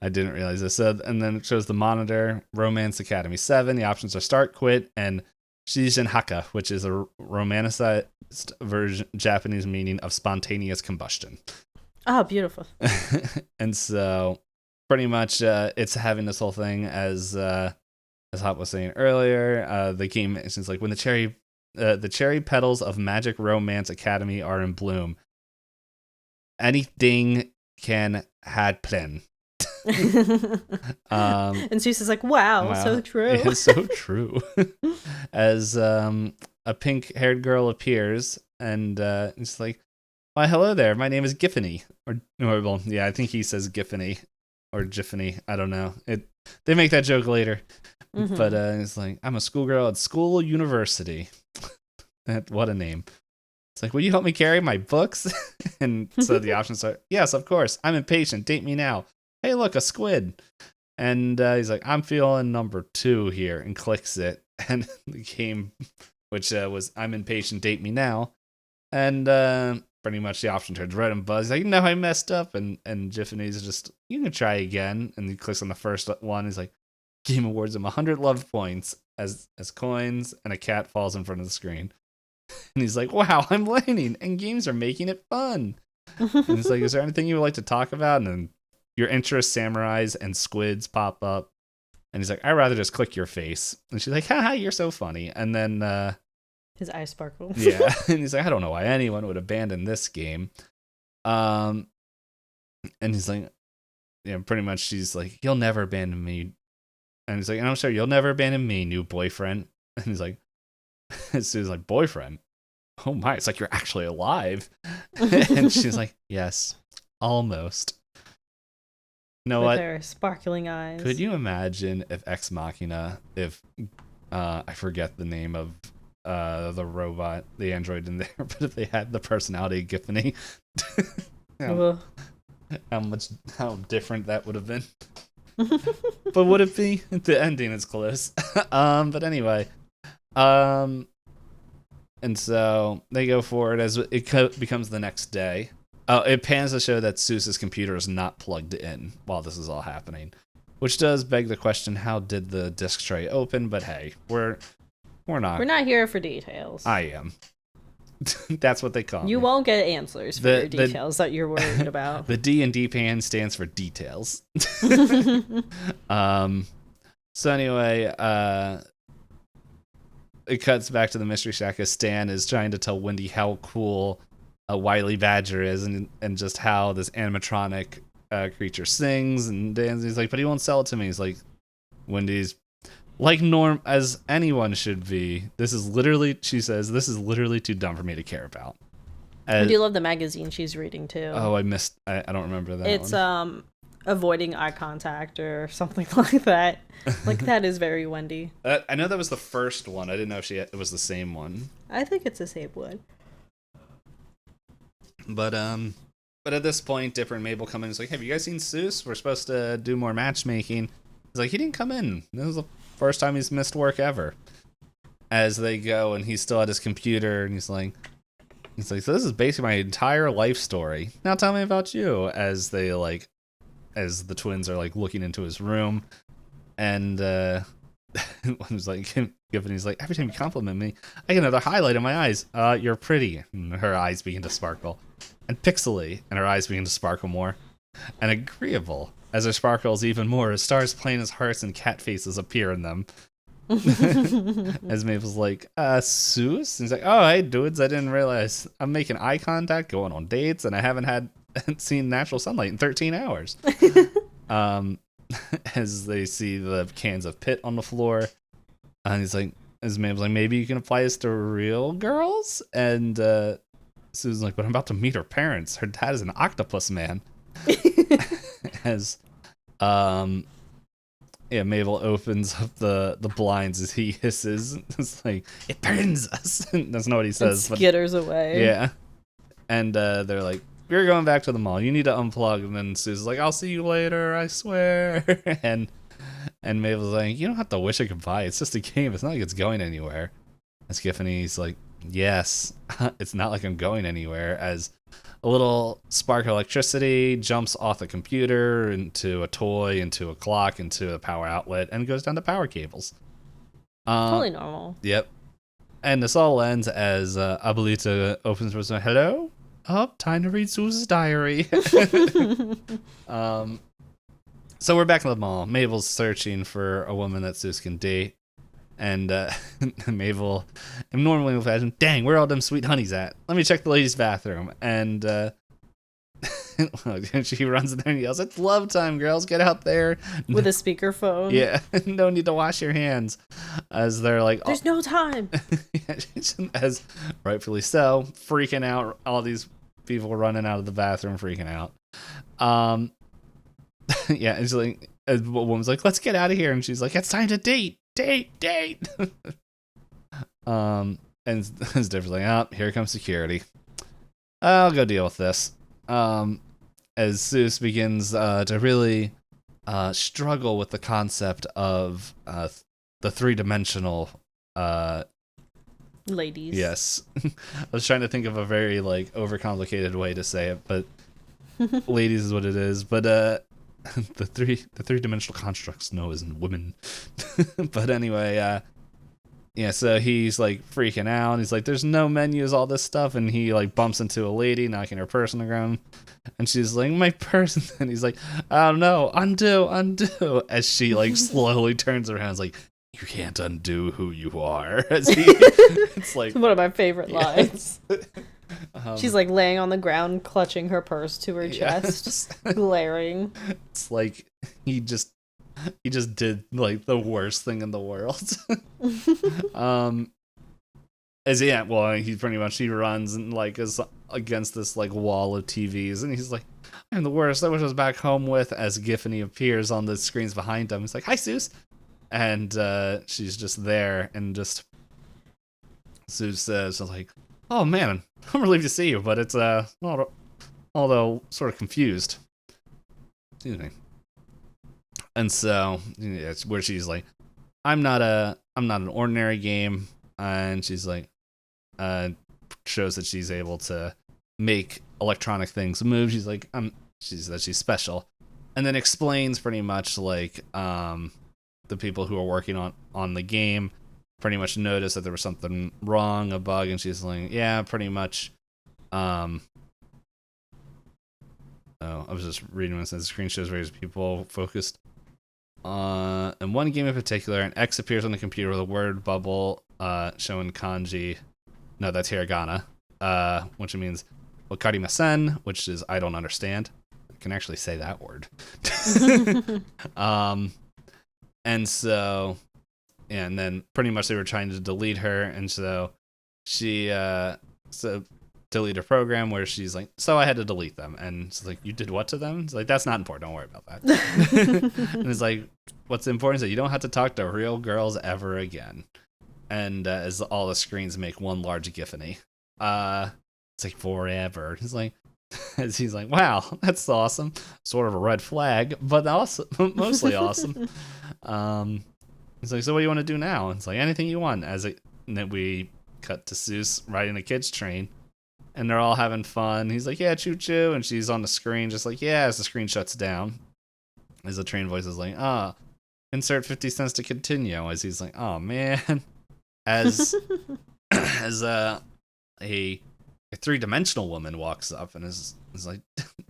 A: didn't realize this. So, and then it shows the monitor, Romance Academy 7. The options are start, quit, and Shijin Haka, which is a romanticized version, Japanese meaning of spontaneous combustion.
B: Oh, beautiful.
A: And so pretty much it's having this whole thing as Hop was saying earlier, the game is like when the cherry petals of Magic Romance Academy are in bloom. anything can had plan.
B: And Soos is like, wow, so true.
A: It's so true. As a pink-haired girl appears, and it's like, why, hello there, my name is Giffany. Or well, yeah, I think he says Giffany or Giffany. I don't know. They make that joke later. Mm-hmm. But it's like, I'm a schoolgirl at school university. What a name. It's like, will you help me carry my books? And so the options are, yes, of course. I'm impatient. Date me now. Hey, look, a squid. And he's like, I'm feeling number 2 here, and clicks it. And the game, which was, I'm impatient, date me now. And pretty much the option turns red and buzz. He's like, no, I messed up. And Giffany's just, you can try again. And he clicks on the first one. He's like, game awards him 100 love points as coins, and a cat falls in front of the screen. And he's like, wow, I'm learning, and games are making it fun. And he's like, is there anything you would like to talk about? And then your interest, samurais and squids pop up. And he's like, I'd rather just click your face. And she's like, haha, you're so funny. And then
B: his eyes sparkle.
A: Yeah. And he's like, I don't know why anyone would abandon this game. And he's like, yeah, pretty much she's like, you'll never abandon me. And he's like, and I'm sure you'll never abandon me, new boyfriend. And he's like, Sue's like, boyfriend? Oh my, it's like you're actually alive. And she's like, yes, almost. You know what?
B: With her sparkling eyes.
A: Could you imagine if Ex Machina, if I forget the name of the robot, the android in there, but if they had the personality of Giffany, how different that would have been. But would it be? The ending is close. But anyway, and so they go forward as it becomes the next day. It pans to show that Soos's computer is not plugged in while this is all happening, which does beg the question: how did the disc tray open? But hey, we're not
B: here for details.
A: I am. That's what they call
B: you
A: me.
B: Won't get answers for your details that you're worried about.
A: The D&Dpayne stands for details. So anyway, it cuts back to the Mystery Shack as Stan is trying to tell Wendy how cool a Wily Badger is, and just how this animatronic creature sings and dances. He's like, but he won't sell it to me. He's like, Wendy's like norm as anyone should be. She says, this is literally too dumb for me to care about.
B: I do love the magazine she's reading too.
A: Oh, I don't remember that.
B: It's avoiding eye contact or something like that. Like, that is very Wendy.
A: I know that was the first one. I didn't know if it was the same one.
B: I think it's the same one.
A: But at this point, Dipper and Mabel come in and it's like, have you guys seen Soos? We're supposed to do more matchmaking. He's like, he didn't come in. This is the first time he's missed work ever. As they go, and he's still at his computer, and he's like, so this is basically my entire life story. Now tell me about you. As the twins are like looking into his room, and one's like, he's like, every time you compliment me, I get another highlight in my eyes. You're pretty. And her eyes begin to sparkle, and pixely, and her eyes begin to sparkle more, and agreeable. As it sparkles even more, stars plain as hearts and cat faces appear in them. As Mabel's like, Soos? And he's like, oh, hey, dudes, I didn't realize I'm making eye contact, going on dates, and I haven't seen natural sunlight in 13 hours. As they see the cans of pit on the floor. And he's like, as Mabel's like, maybe you can apply this to real girls? And Susan's like, but I'm about to meet her parents. Her dad is an octopus man. As Mabel opens up the blinds as he hisses. It's like, it burns us. That's not what he says.
B: And skitters away.
A: Yeah. And they're like, we're going back to the mall. You need to unplug. And then Susan's like, I'll see you later, I swear. and Mabel's like, you don't have to wish it goodbye. It's just a game. It's not like it's going anywhere. As Giffany's like, yes, it's not like I'm going anywhere. As a little spark of electricity jumps off the computer into a toy, into a clock, into a power outlet, and goes down to power cables.
B: Totally normal.
A: Yep. And this all ends as Abuelita opens with, hello? Oh, time to read Soos's diary. So we're back in the mall. Mabel's searching for a woman that Soos can date. And Mabel, normally in fashion, dang, where are all them sweet honeys at? Let me check the ladies' bathroom. And And she runs in there and yells, "It's love time, girls! Get out there!"
B: With a speakerphone.
A: Yeah, no need to wash your hands. As they're like,
B: "There's no time."
A: As rightfully so, freaking out. All these people running out of the bathroom, freaking out. Yeah, it's like, a woman's like, "Let's get out of here," and she's like, "It's time to date." And it's definitely, "Oh, here comes security. I'll go deal with this." As Soos begins to really struggle with the concept of the three-dimensional
B: ladies.
A: Yes. I was trying to think of a very like overcomplicated way to say it, but ladies is what it is. But the three-dimensional constructs known as women. But anyway, yeah, so he's like freaking out. He's like, "There's no menus, all this stuff," and he like bumps into a lady, knocking her purse on the ground. And she's like, "My purse," and he's like, "Oh no, undo," as she like slowly turns around. It's like, "You can't undo who you are." It's like
B: one of my favorite lines. She's like laying on the ground, clutching her purse to her chest, glaring.
A: It's like he just did like the worst thing in the world. He runs and like is against this like wall of TVs, and he's like, "I'm the worst. I wish I was back home with." As Giffany appears on the screens behind him, he's like, "Hi, Soos," and she's just there, and just Soos says, like, "Oh man, I'm relieved to see you, but it's although sort of confused." Excuse me. And so it's where she's like, I'm not an ordinary game," and she's like, shows that she's able to make electronic things move. She's like, she's special, and then explains pretty much like the people who are working on the game pretty much noticed that there was something wrong, a bug, and she's like, "Yeah, pretty much." I was just reading this, and the screen shows various people focused in one game in particular. An X appears on the computer with a word bubble showing kanji. No, that's hiragana, which means wakarimasen, which is "I don't understand." I can actually say that word. And so, yeah, and then pretty much they were trying to delete her, and so she delete her program, where she's like, "So I had to delete them," and it's like, "You did what to them?" It's like, "That's not important. Don't worry about that." And it's like, "What's important is that you don't have to talk to real girls ever again." And as all the screens make one large Giffany, it's like, "Forever." He's like, as he's like, "Wow, that's awesome." Sort of a red flag, but also mostly awesome. He's like, "So what do you want to do now?" And it's like, "Anything you want." And then we cut to Soos riding a kid's train, and they're all having fun. He's like, "Yeah, choo choo," and she's on the screen just like, "Yeah," as the screen shuts down. As the train voice is like, "Insert 50 cents to continue." As he's like, "Oh man." As a three-dimensional woman walks up and is like,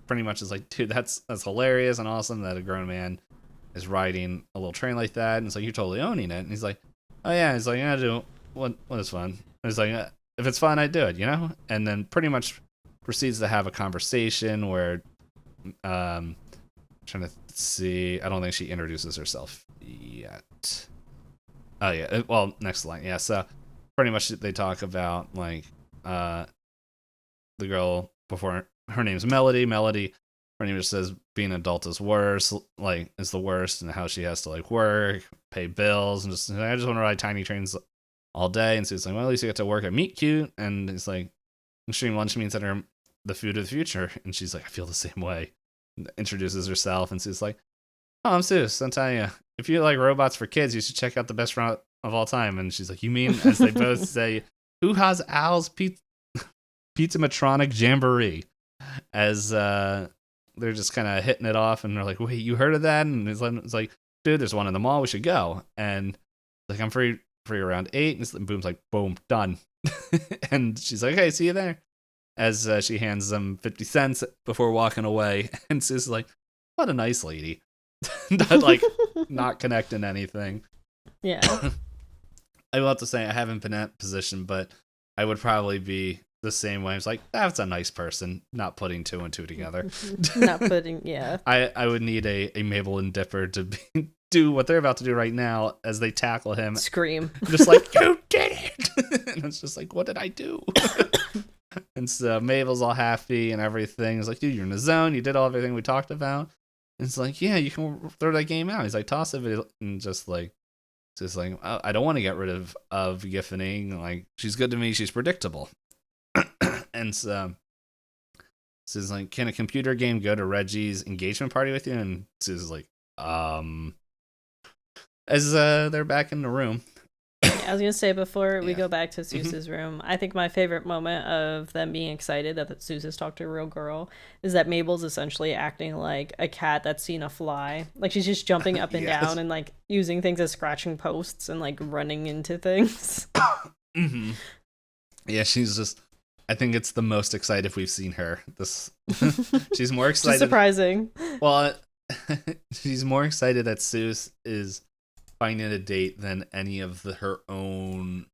A: pretty much is like, "Dude, that's hilarious and awesome that a grown man is riding a little train like that." And it's like, "You're totally owning it." And he's like, "Oh yeah." He's like, "Yeah, I do. What is fun?" And he's like, "If it's fun, I do it, you know?" And then pretty much proceeds to have a conversation where, trying to see, I don't think she introduces herself yet. Oh yeah, well, next line, yeah. So pretty much they talk about like the girl before, her name's Melody. Melody pretty much says being an adult is worse, like is the worst, and how she has to like work, pay bills, and just, "I just want to ride tiny trains all day." And so it's like, "Well, at least you get to work at Meet Cute." And it's like, extreme lunch means that are the food of the future. And she's like, "I feel the same way." And introduces herself, and she's like, "Oh, I'm Soos. I'm telling you, if you like robots for kids, you should check out the best restaurant of all time." And she's like, "You mean," as they both say, "Who has Al's Pizza-matronic Jamboree?" As they're just kind of hitting it off, and they're like, "Wait, you heard of that?" And it's like, "Dude, there's one in the mall. We should go." And like, "I'm free around 8. And Boom's like, "Boom, done." And she's like, "Okay, see you there." As she hands them 50 cents before walking away. And Soos is like, "What a nice lady." Not connecting anything.
B: Yeah.
A: I will have to say, I haven't been in that position, but I would probably be the same way. I was like, that's a nice person, not putting two and two together.
B: Not putting, yeah.
A: I would need a Mabel and Dipper to do what they're about to do right now as they tackle him.
B: Scream.
A: Just like, you did it! And it's just like, what did I do? And so Mabel's all happy and everything. It's like, dude, you're in the zone. You did everything we talked about. And it's like, yeah, you can throw that game out. He's like, toss it. And just like, I don't want to get rid of Giffany. Like, she's good to me. She's predictable. And so Sue's like, can a computer game go to Reggie's engagement party with you? And Sue's like, as they're back in the room.
B: I was gonna say, before we go back to Soos's room, I think my favorite moment of them being excited that Soos has talked to a real girl is that Mabel's essentially acting like a cat that's seen a fly. Like, she's just jumping up and down and like using things as scratching posts and like running into things.
A: Mm-hmm. Yeah, she's just, I think it's the most excited we've seen her. She's more excited.
B: Just surprising.
A: Well, she's more excited that Soos is finding a date than any of her own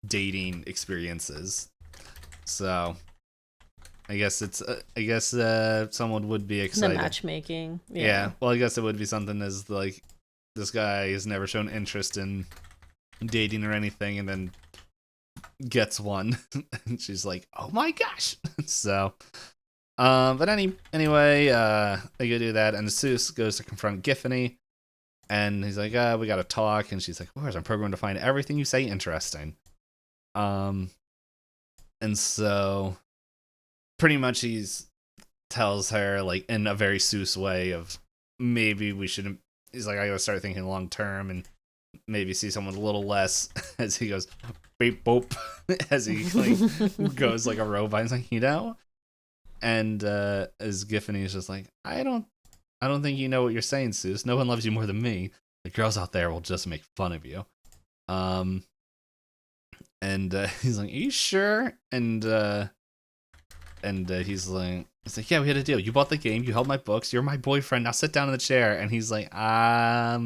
A: dating experiences. So I guess someone would be excited.
B: The matchmaking.
A: Yeah. Well, I guess it would be something as like, this guy has never shown interest in dating or anything, and then gets one. And she's like, oh my gosh. So but anyway, they go do that, and Soos goes to confront Giffany. And he's like, we gotta talk. And she's like, of course, I'm programmed to find everything you say interesting. And so pretty much he's tells her, like, in a very Soos way of maybe we shouldn't. He's like, I gotta start thinking long term and maybe see someone a little less, as he goes, beep boop, as he like goes like a robot. He's like, and as Giffany is just like, I don't think you know what you're saying, Soos. No one loves you more than me. The girls out there will just make fun of you. And he's like, are you sure? And he's like, yeah, we had a deal. You bought the game. You held my books. You're my boyfriend. Now sit down in the chair. And he's like, that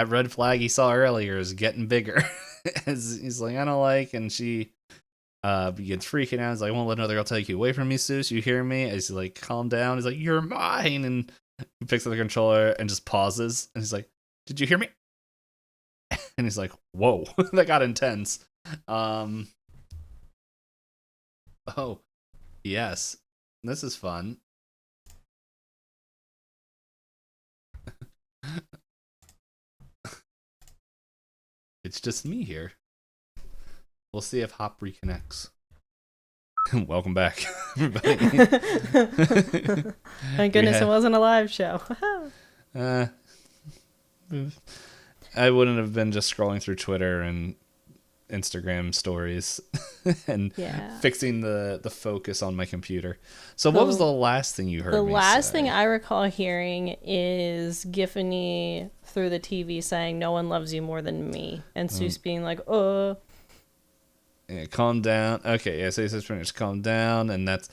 A: red flag he saw earlier is getting bigger. He's like, I don't like. And she begins freaking out. He's like, I won't let another girl take you away from me, Soos. You hear me? He's like, calm down. He's like, you're mine. And he picks up the controller and just pauses. And he's like, did you hear me? And he's like, whoa, that got intense. Oh, yes. This is fun. It's just me here. We'll see if Hop reconnects. Welcome back, everybody.
B: Thank goodness it wasn't a live show.
A: I wouldn't have been just scrolling through Twitter and Instagram stories and fixing the focus on my computer. So what was the last thing you heard me say?
B: The last thing I recall hearing is Giffany through the TV saying, no one loves you more than me. And Soos being like,
A: yeah, calm down. Okay, yeah, so he says pretty much calm down, and that's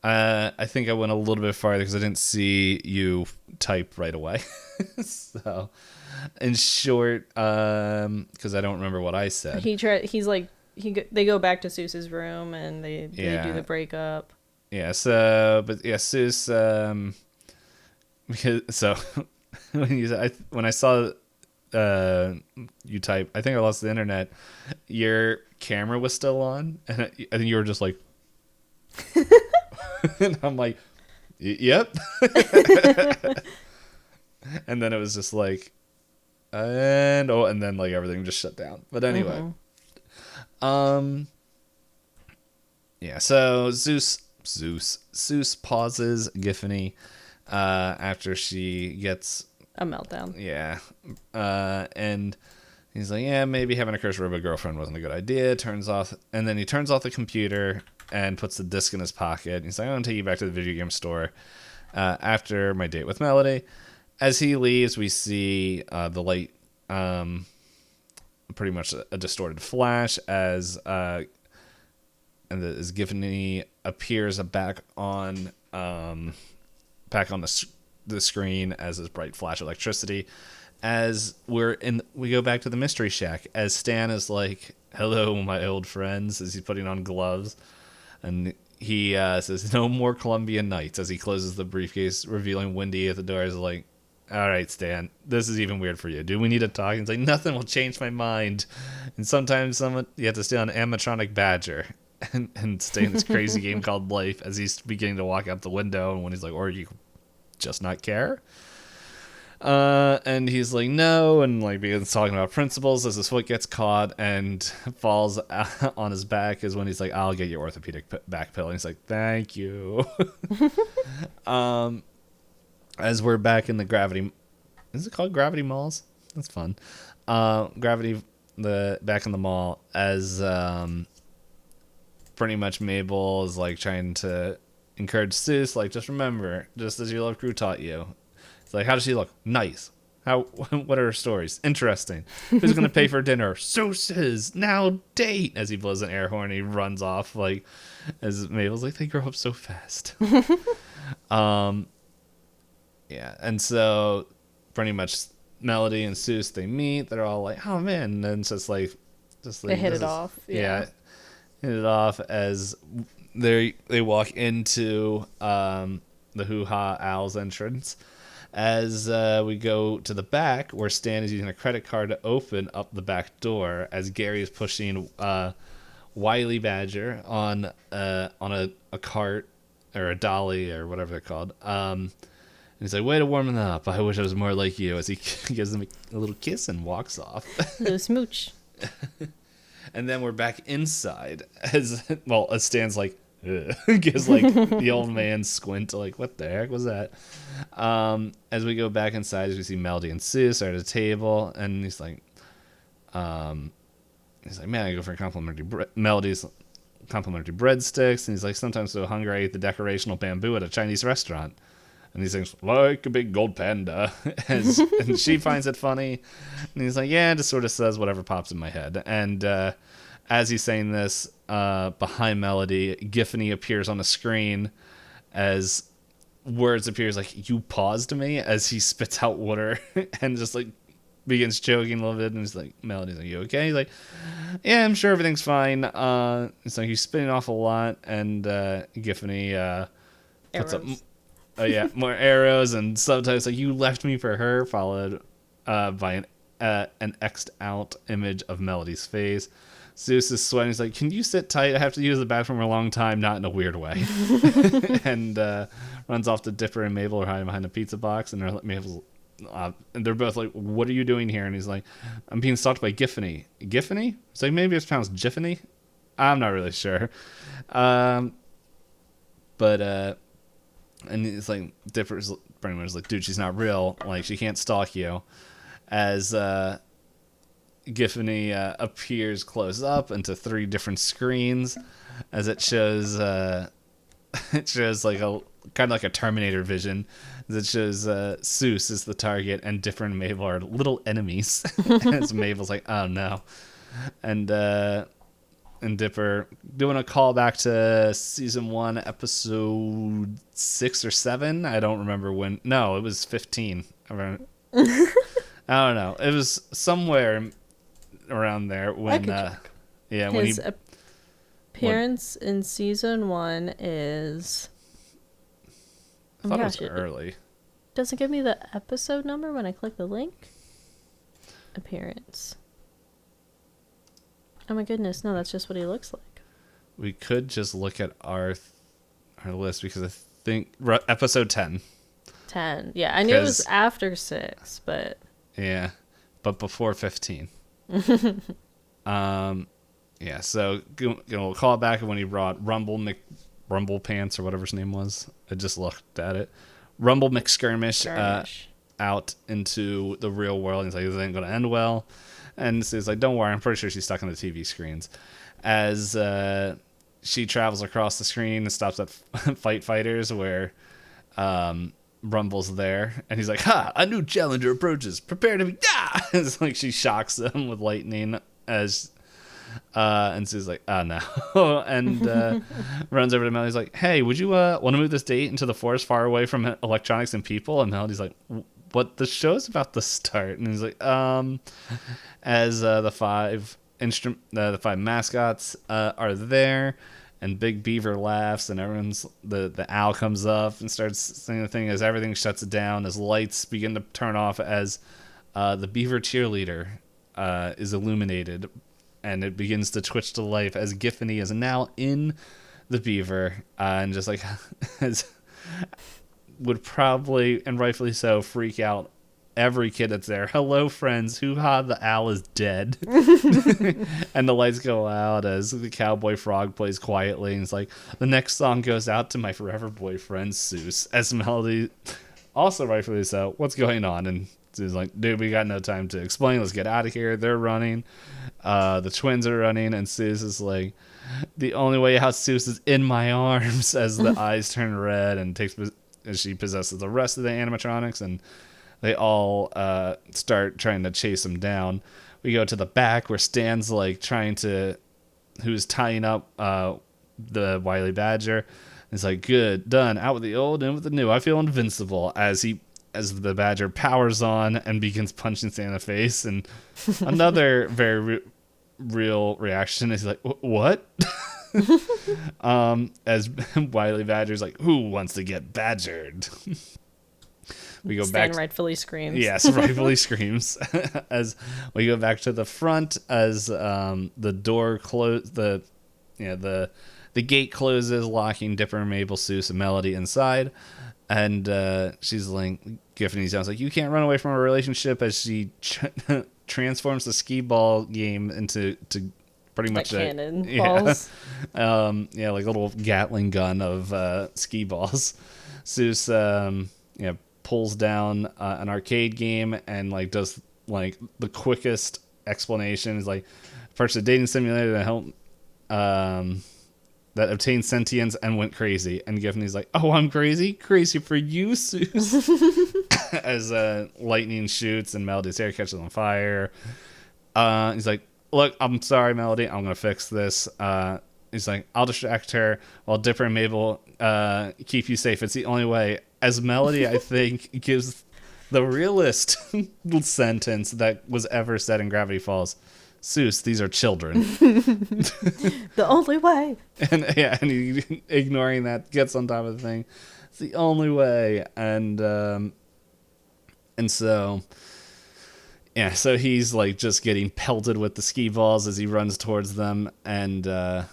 A: I think I went a little bit farther because I didn't see you type right away. So, in short, because I don't remember what I said.
B: They go back to Soos's room and they do the breakup.
A: Yeah. So, but yeah, Soos. Because so when I saw you type, I think I lost the internet. Your camera was still on, and I think you were just like. And I'm like, yep. And then it was just like, and then like everything just shut down. But anyway, yeah. So Soos pauses Giffany after she gets
B: a meltdown.
A: Yeah, and he's like, yeah, maybe having a curse robot girlfriend wasn't a good idea. And then he turns off the computer and puts the disc in his pocket. He's like, I'm going to take you back to the video game store after my date with Melody. As he leaves, we see the light, pretty much a distorted flash as Giffany appears back on the screen as this bright flash of electricity. As we go back to the mystery shack, as Stan is like hello, my old friends, as he's putting on gloves. And he says, no more Colombian nights, as he closes the briefcase, revealing Wendy at the door. Is like, all right, Stan, this is even weird for you. Do we need to talk? And he's like, nothing will change my mind. And sometimes you have to steal an animatronic badger and stay in this crazy game called life, as he's beginning to walk out the window. And when he's like, or you just not care? And he's like, no, and like begins talking about principles as his foot gets caught and falls on his back. Is when he's like, I'll get your orthopedic back pill. And he's like, thank you. As we're back in the Gravity, is it called Gravity Malls? That's fun. Back in the mall, as pretty much Mabel is like trying to encourage Soos, like, just remember, just as your love crew taught you. It's like, how does she look? Nice. What are her stories? Interesting. Who's gonna pay for dinner? Soos. Now date. As he blows an air horn, he runs off, like, as Mabel's like, they grow up so fast. Yeah, and so pretty much Melody and Soos, they meet. They're all like, oh man, and then just like
B: they hit it off.
A: Yeah, hit it off as they walk into the Hoo Ha Owl's entrance. As we go to the back, where Stan is using a credit card to open up the back door, as Gary is pushing Wily Badger on a cart or a dolly or whatever they're called. And he's like, way to warm them up. I wish I was more like you. As he gives them a little kiss and walks off.
B: Little smooch.
A: And then we're back inside as Stan's like, gives like the old man squint, like, what the heck was that? As we go back inside, we see Melody and Soos are at a table, and he's like, man, I go for Melody's complimentary breadsticks, and he's like, sometimes so hungry I eat the decorational bamboo at a Chinese restaurant. And he sings, like a big gold panda. And she finds it funny. And he's like, yeah, just sort of says whatever pops in my head. And as he's saying this, behind Melody, Giffany appears on the screen as words appears like, you paused me, as he spits out water and just like begins choking a little bit. And he's like, Melody's like, you okay? He's like, yeah, I'm sure everything's fine. It's like he's spitting off a lot. And Giffany puts up... more arrows, and sometimes like, you left me for her, followed by an X'd out image of Melody's face. Soos is sweating. He's like, can you sit tight? I have to use the bathroom for a long time, not in a weird way. And runs off to Dipper and Mabel are hiding behind a pizza box, and they're both like, what are you doing here? And he's like, I'm being stalked by Giffany. Giffany? It's like, maybe it's pronounced Giffany? I'm not really sure. And it's like, Dipper's pretty much like, dude, she's not real. Like, she can't stalk you. As Giffany appears close up into 3 different screens, as it shows like a kind of like a Terminator vision. As it shows Soos is the target, and Dipper and Mabel are little enemies. As Mabel's like, oh no. And Dipper doing a callback to season 1, episode 6 or 7. I don't remember when. No, it was 15. I don't know. It was somewhere around there when.
B: His appearance in season 1 is.
A: I thought it was early.
B: Does it give me the episode number when I click the link? Appearance. Oh my goodness, no, that's just what he looks like.
A: We could just look at our list, because I think episode 10.
B: 10. Yeah, I knew it was after 6, but...
A: Yeah, but before 15. Yeah, so we'll call back when he brought Rumble Pants, or whatever his name was. I just looked at it. Rumble McSkirmish out into the real world. He's like, this ain't going to end well. And so he's like, don't worry, I'm pretty sure she's stuck on the TV screens. As she travels across the screen and stops at Fight Fighters, where Rumble's there. And he's like, ha, a new challenger approaches. Prepare to be... Ah! It's like she shocks him with lightning as... and so he's like, oh no. And runs over to Melody. He's like, hey, would you want to move this date into the forest far away from electronics and people? And Melody's like, what? The show's about to start. And he's like, as the 5 the 5 mascots are there, and Big Beaver laughs, and the owl comes up and starts singing the thing as everything shuts down, as lights begin to turn off, as the Beaver cheerleader is illuminated, and it begins to twitch to life as Giffany is now in the Beaver, and just like as would probably, and rightfully so, freak out every kid that's there. Hello, friends. Hoo-ha, the owl is dead. And the lights go out as the cowboy frog plays quietly. And it's like, the next song goes out to my forever boyfriend, Soos. As Melody, also rightfully so, what's going on? And Soos like, dude, we got no time to explain. Let's get out of here. They're running. The twins are running. And Soos is like, the only way out, Soos, is in my arms, as the eyes turn red and as she possesses the rest of the animatronics, and they all start trying to chase him down. We go to the back where Stan's like who's tying up the Wily Badger. It's like, good, done, out with the old, in with the new. I feel invincible, as the Badger powers on and begins punching Stan in the face. And another very real reaction is like, what? As Wily Badger's like, who wants to get badgered? We go
B: Stan
A: back.
B: Rightfully screams.
A: Yes, rightfully screams. As we go back to the front, as the door the gate closes, locking Dipper, Mabel, Soos, and Melody inside. And she's like, Giffany sounds like, you can't run away from a relationship, as she transforms the skee ball game into pretty much
B: cannon balls.
A: Like a little Gatling gun of skee balls. Soos pulls down an arcade game and like does like the quickest explanation. Is like, purchased a dating simulator to help that obtained sentience and went crazy. And Giffany's like, oh, I'm crazy for you, Soos. As lightning shoots and Melody's hair catches on fire. He's like, look, I'm sorry, Melody, I'm gonna fix this. He's like, I'll distract her while Dipper and Mabel keep you safe. It's the only way. As Melody, I think, gives the realest sentence that was ever said in Gravity Falls. Soos, these are children.
B: The only way.
A: And he, ignoring that, gets on top of the thing. It's the only way. And so so he's like just getting pelted with the skee balls as he runs towards them. And I'm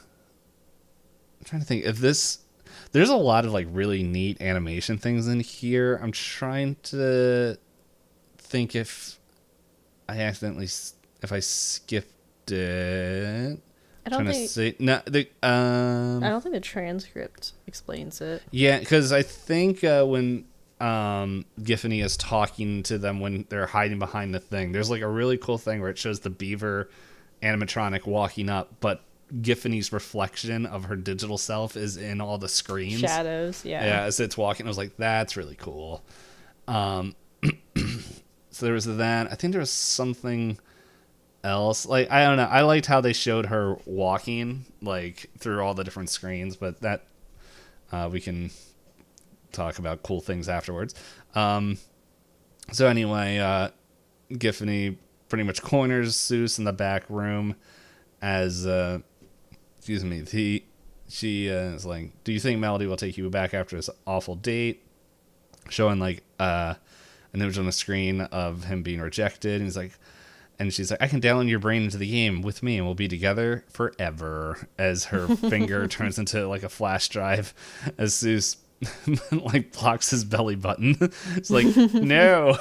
A: trying to think if there's a lot of like really neat animation things in here. I'm trying to think if I skipped it.
B: I don't think the transcript explains it.
A: Yeah, because I think when Giffany is talking to them when they're hiding behind the thing, there's like a really cool thing where it shows the beaver animatronic walking up, but Giffany's reflection of her digital self is in all the screens.
B: Shadows, yeah.
A: Yeah, as it's walking, I was like, that's really cool. So there was that. I think there was something else. Like, I don't know. I liked how they showed her walking, like, through all the different screens, but that we can talk about cool things afterwards. So anyway, Giffany pretty much corners Soos in the back room as she is like, do you think Melody will take you back after this awful date? Showing like an image on the screen of him being rejected, and she's like, I can download your brain into the game with me and we'll be together forever, as her finger turns into like a flash drive as Soos like blocks his belly button. It's like, no.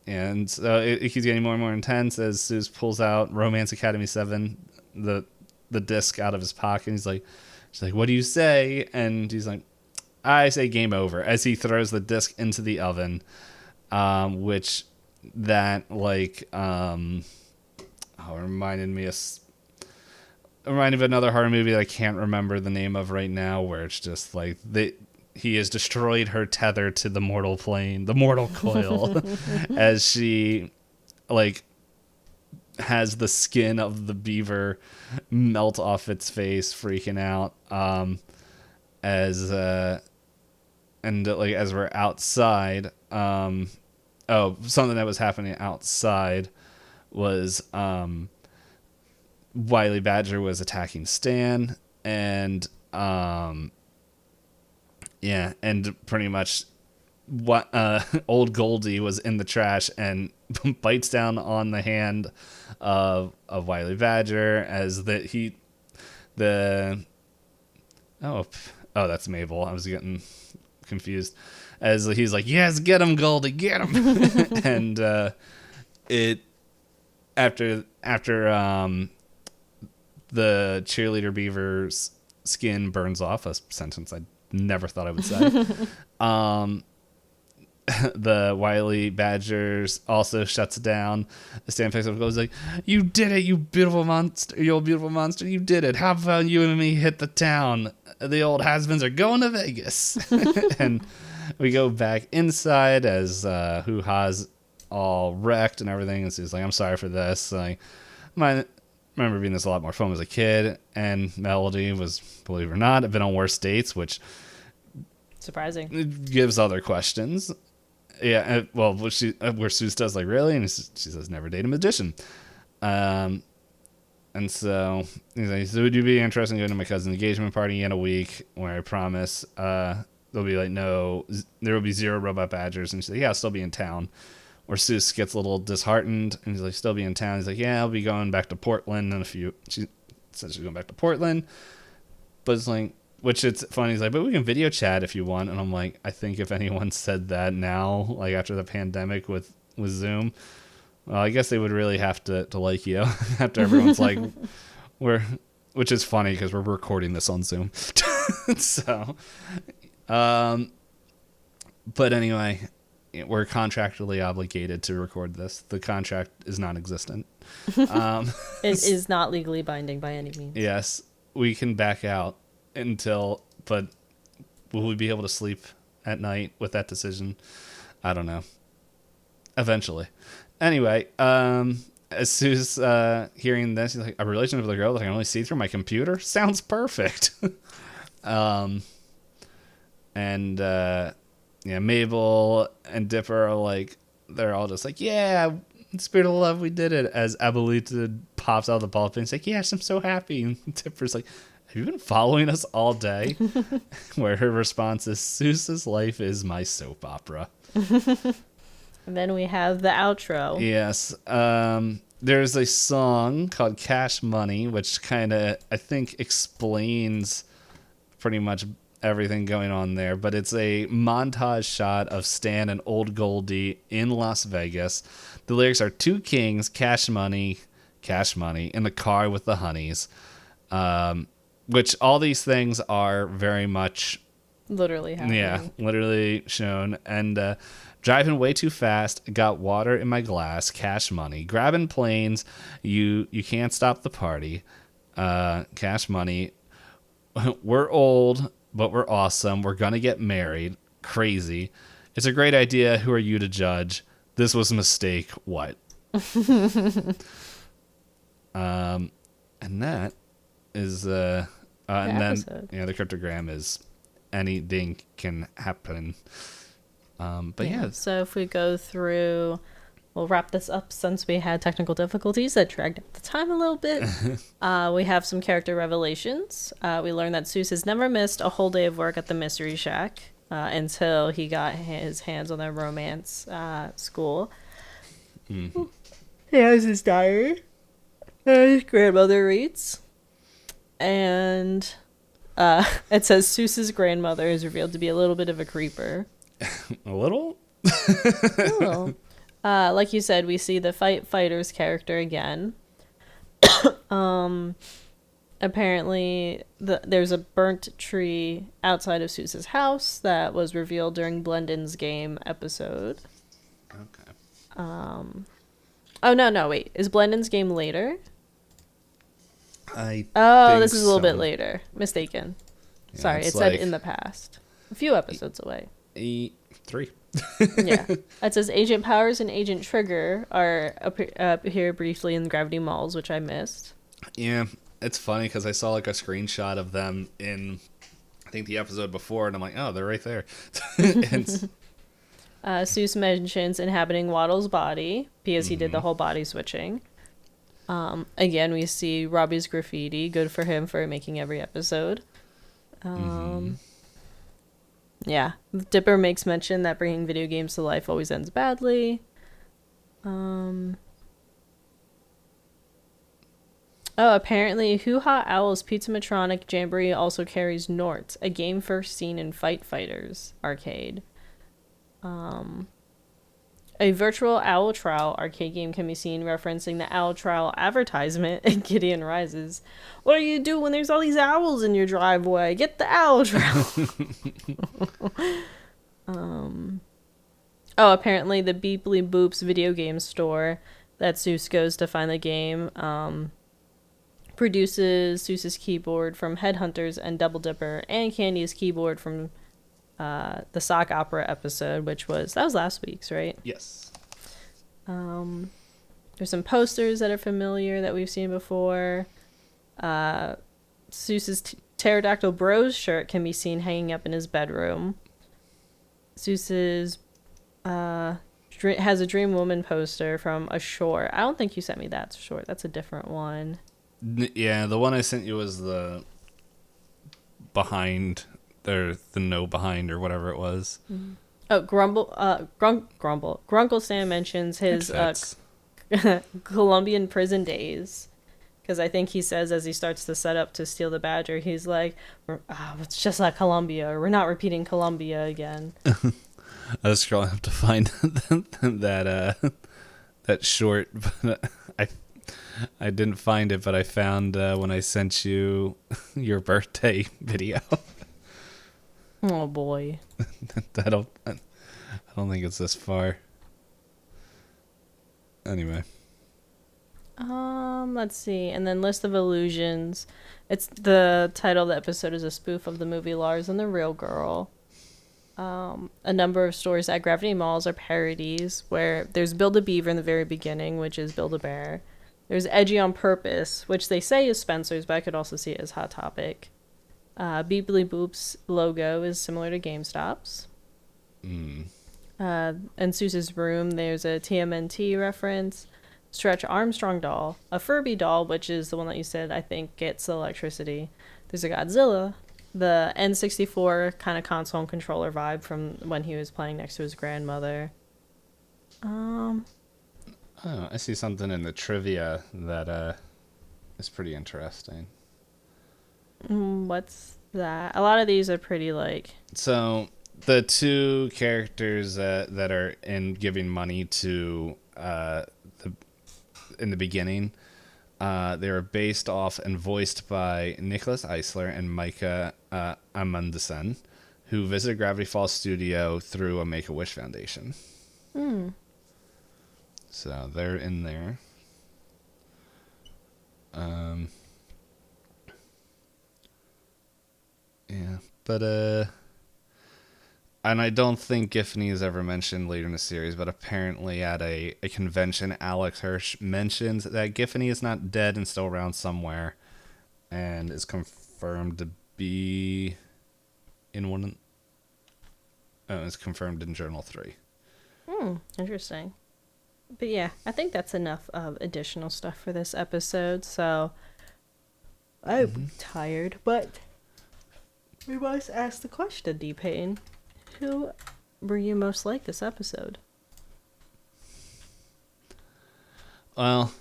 A: And so it keeps getting more and more intense as Soos pulls out Romance Academy 7, the disc out of his pocket. She's like, what do you say? And he's like, I say game over, as he throws the disc into the oven, which that like reminded me of another horror movie that I can't remember the name of right now, where it's just like he has destroyed her tether to the mortal plane, the mortal coil, as she like has the skin of the beaver melt off its face, freaking out. As we're outside, something that was happening outside was Wily Badger was attacking Stan, and and pretty much what old Goldie was in the trash and bites down on the hand of Wily Badger as that's Mabel. I was getting confused as he's like, yes, get him, Goldie, get him. And it after the cheerleader beaver's skin burns off, a sentence I never thought I would say. The Wily Badgers also shuts down. The Stan picks up and goes like, you did it, you beautiful monster, you old beautiful monster, you did it. How about you and me hit the town? The old has-beens are going to Vegas. And we go back inside as Hoo-Ha's all wrecked and everything. And she's like, I'm sorry for this. Like, I remember being this a lot more fun as a kid. And Melody was, believe it or not, I've been on worse dates, which
B: surprising
A: gives other questions. Yeah, well, where Soos does, like, really? And she says, never date a magician. And so he's like, so would you be interested in going to my cousin's engagement party in a week where I promise there'll be like there will be 0 robot badgers? And she's like, yeah, I'll still be in town. Where Soos gets a little disheartened and he's like, still be in town. He's like, yeah, I'll be going back to Portland in a few. She said she's going back to Portland, but it's like, which it's funny. He's like, but we can video chat if you want. And I'm like, I think if anyone said that now, like after the pandemic with Zoom, well, I guess they would really have to like you after everyone's like, which is funny because we're recording this on Zoom. So, but anyway, we're contractually obligated to record this. The contract is non-existent.
B: It is not legally binding by any means.
A: Yes, we can back out but will we be able to sleep at night with that decision? I don't know. Eventually. Anyway, as soon as hearing this, he's like, a relationship with a girl that I can only see through my computer? Sounds perfect. Mabel and Dipper are like, they're all just like, yeah, spirit of love, we did it. As Abuelita pops out of the ball pit and like, yes, I'm so happy. And Dipper's like, have you been following us all day? Where her response is, Soos's life is my soap opera.
B: And then we have the outro.
A: Yes. There's a song called Cash Money, which kind of, I think, explains pretty much everything going on there. But it's a montage shot of Stan and Old Goldie in Las Vegas. The lyrics are 2 kings, cash money, in the car with the honeys. Which all these things are very much
B: literally happening.
A: Yeah, literally shown. And driving way too fast, got water in my glass, cash money. Grabbing planes, you can't stop the party. Cash money. We're old, but we're awesome. We're gonna get married. Crazy. It's a great idea. Who are you to judge? This was a mistake. What? And that is and
B: episode.
A: Then the cryptogram is anything can happen. But yeah.
B: So if we go through, we'll wrap this up since we had technical difficulties that dragged out the time a little bit. We have some character revelations. We learned that Soos has never missed a whole day of work at the Mystery Shack until he got his hands on the romance school. Mm-hmm. He has his diary. His grandmother reads. And it says Soos's grandmother is revealed to be a little bit of a creeper.
A: A little?
B: A little. Like you said, we see the fighter's character again. Apparently, there's a burnt tree outside of Soos's house that was revealed during Blendon's game episode.
A: Okay.
B: Oh, no, wait. Is Blendon's game later?
A: This
B: is a little bit later. Mistaken. Yeah, sorry, it said in the past. A few episodes away.
A: 3.
B: Yeah. It says Agent Powers and Agent Trigger are appear briefly in Gravity Malls, which I missed.
A: Yeah, it's funny because I saw like a screenshot of them in, I think, the episode before, and I'm like, oh, they're right there.
B: Soos mentions inhabiting Waddle's body because he did the whole body switching. Again, we see Robbie's graffiti. Good for him for making every episode. Yeah. Dipper makes mention that bringing video games to life always ends badly. Oh, apparently Hoo Ha Owl's Pizza-Matronic Jamboree also carries Norts, a game first seen in Fight Fighters arcade. A virtual Owl Trial arcade game can be seen referencing the Owl Trial advertisement in Gideon Rises. What do you do when there's all these owls in your driveway? Get the Owl Trial! Oh, apparently the Beeply Boops video game store that Soos goes to find the game produces Soos's keyboard from Headhunters and Double Dipper, and Candy's keyboard from the sock opera episode, that was last week's, right?
A: Yes.
B: There's some posters that are familiar that we've seen before. Soos's Pterodactyl Bros shirt can be seen hanging up in his bedroom. Soos's has a Dream Woman poster from a short. I don't think you sent me that short. That's a different one.
A: Yeah, the one I sent you was the behind, or the no behind, or whatever it was.
B: Oh, Grunkle Stan mentions his Colombian prison days. Because I think he says as he starts to set up to steal the badger, he's like, it's just like Colombia, or we're not repeating Colombia again.
A: I was scrolling up to find that short, but I didn't find it, but I found when I sent you your birthday video.
B: Oh boy.
A: I don't think it's this far. Anyway.
B: Let's see. And then List of Illusions. It's the title of the episode is a spoof of the movie Lars and the Real Girl. A number of stories at Gravity Malls are parodies, where there's Build-A-Beaver in the very beginning, which is Build-A-Bear. There's Edgy on Purpose, which they say is Spencer's, but I could also see it as Hot Topic. Beeply Boop's logo is similar to GameStop's. In Soos's room, there's a TMNT reference. Stretch Armstrong doll. A Furby doll, which is the one that you said, I think, gets electricity. There's a Godzilla. The N64 kind of console and controller vibe from when he was playing next to his grandmother.
A: Oh, I see something in the trivia that is pretty interesting.
B: What's that? A lot of these are pretty like...
A: So, the two characters that are in giving money to in the beginning, they were based off and voiced by Nicholas Eisler and Micah Amundsen, who visited Gravity Falls Studio through a Make-A-Wish Foundation. So they're in there. Yeah, but and I don't think Giffany is ever mentioned later in the series, but apparently at a convention, Alex Hirsch mentions that Giffany is not dead and still around somewhere, and is confirmed to be in one. It's confirmed in Journal 3.
B: Interesting. But yeah, I think that's enough of additional stuff for this episode, so I'm tired, but we must ask the question, D-Payne. Who were you most like this episode?
A: Well,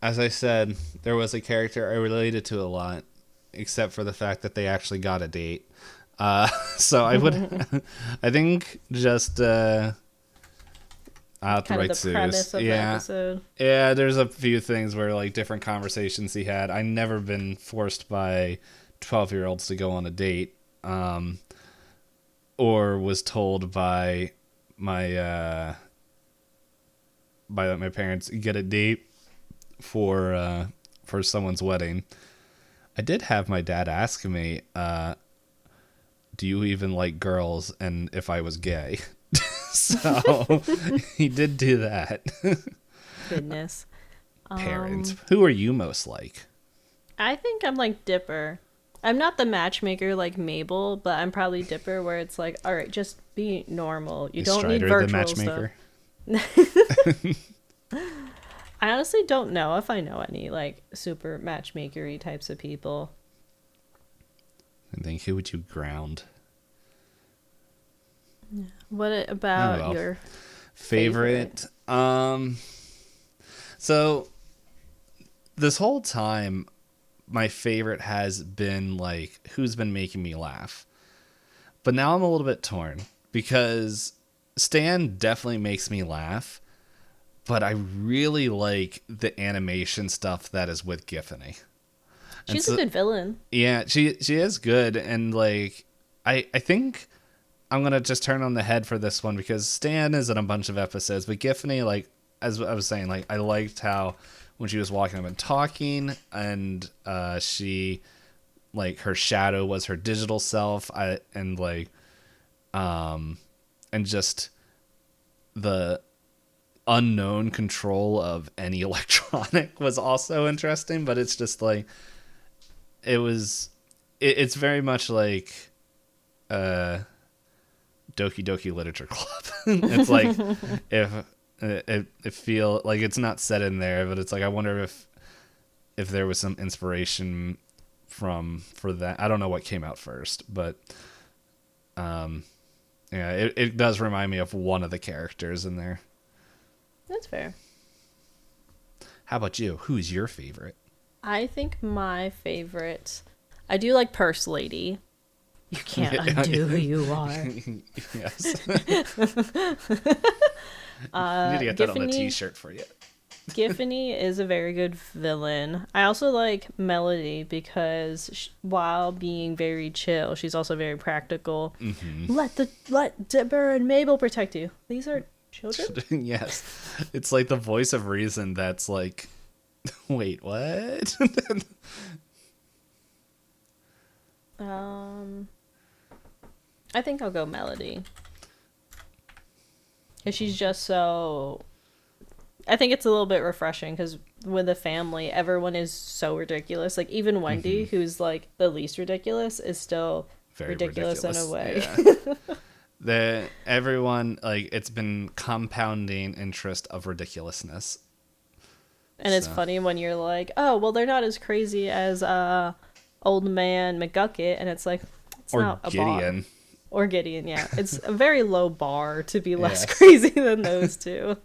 A: as I said, there was a character I related to a lot, except for the fact that they actually got a date. So I would, I think just
B: kind of the
A: Soos.
B: premise of the episode.
A: Yeah, there's a few things where like different conversations he had. I never been forced by 12-year-olds to go on a date, or was told by my parents get a date for someone's wedding. I did have my dad ask me, do you even like girls, and if I was gay? So he did do that.
B: Goodness.
A: Parents. Who are you most like?
B: I think I'm like Dipper. I'm not the matchmaker like Mabel, but I'm probably Dipper, where it's like, all right, just be normal. You
A: Is
B: don't need
A: Strider
B: virtual
A: the
B: stuff.
A: matchmaker?
B: I honestly don't know if I know any like super matchmakery types of people.
A: I think who would you ground?
B: What about
A: well.
B: your
A: Favorite? So this whole time, my favorite has been like who's been making me laugh. But now I'm a little bit torn because Stan definitely makes me laugh, but I really like the animation stuff that is with Giffany.
B: She's a good villain.
A: Yeah, she is good, and like I think I'm gonna just turn on the head for this one because Stan is in a bunch of episodes, but Giffany, like as I was saying, like I liked how when she was walking up and talking, and she like her shadow was her digital self, and just the unknown control of any electronic was also interesting, but it's just like it's very much like Doki Doki Literature Club. It's like if it feel like it's not set in there, but it's like I wonder if there was some inspiration for that. I don't know what came out first, but yeah, it does remind me of one of the characters in there.
B: That's fair.
A: How about you? Who's your favorite?
B: I think my favorite, I do like Purse Lady. You can't undo who you are.
A: Yes. I need to get that on the t-shirt for you.
B: Giffany is a very good villain. I also like Melody because while being very chill, she's also very practical.
A: Mm-hmm.
B: Let Deborah and Mabel protect you. These are children?
A: Yes. It's like the voice of reason that's like, wait, what?
B: I think I'll go Melody. Because she's just so... I think it's a little bit refreshing because with a family, everyone is so ridiculous. Like even Wendy, who's like the least ridiculous, is still very ridiculous in a way.
A: Yeah. Everyone, like, it's been compounding interest of ridiculousness.
B: And it's funny when you're like, oh, well, they're not as crazy as old man McGucket, and it's like, it's
A: or
B: not a
A: Gideon.
B: bar. Or Gideon, yeah. It's a very low bar to be less crazy than those two.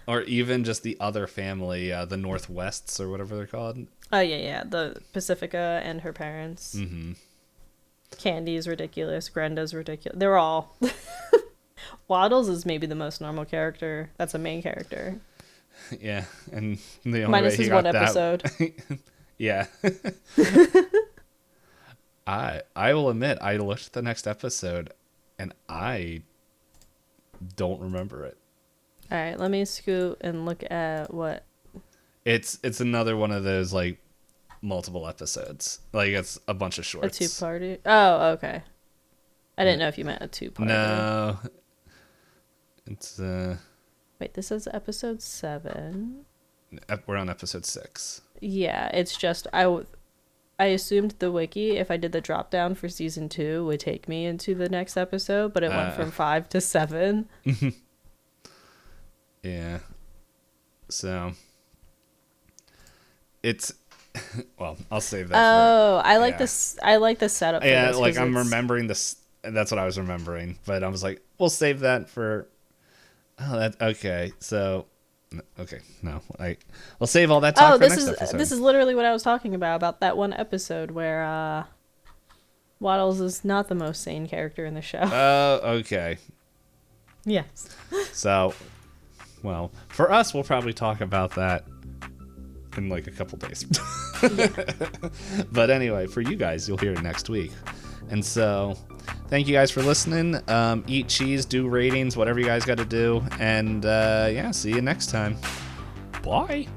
A: Or even just the other family, the Northwests or whatever they're called.
B: Oh, yeah. The Pacifica and her parents.
A: Mm-hmm.
B: Candy's ridiculous. Grenda's ridiculous. They're all... Waddles is maybe the most normal character. That's a main character.
A: Yeah, and the only
B: minus
A: way he
B: his
A: got
B: one episode.
A: Yeah. I will admit, I looked at the next episode, and I don't remember it.
B: All right, let me scoot and look at what...
A: It's another one of those, like, multiple episodes. Like, it's a bunch of shorts.
B: A two-party? Oh, okay. I didn't know if you meant a two-party.
A: No. It's,
B: Wait, this is episode 7.
A: We're on episode 6.
B: Yeah, it's just... I assumed the wiki, if I did the drop-down for season 2, would take me into the next episode, but it went from 5 to 7.
A: Yeah. So... It's... Well, I'll save that.
B: I like this. I like the setup. For
A: yeah,
B: this
A: like I'm remembering this. That's what I was remembering, but I was like, we'll save that for. Oh, that okay. So, okay, no, we'll save all that talk for next episode.
B: This is literally what I was talking about that one episode where Waddles is not the most sane character in the show.
A: Oh, okay.
B: Yes.
A: So, well, for us, we'll probably talk about that in like a couple days. But anyway, for you guys, you'll hear it next week. And so thank you guys for listening. Eat cheese, do ratings, whatever you guys got to do. And yeah, see you next time. Bye.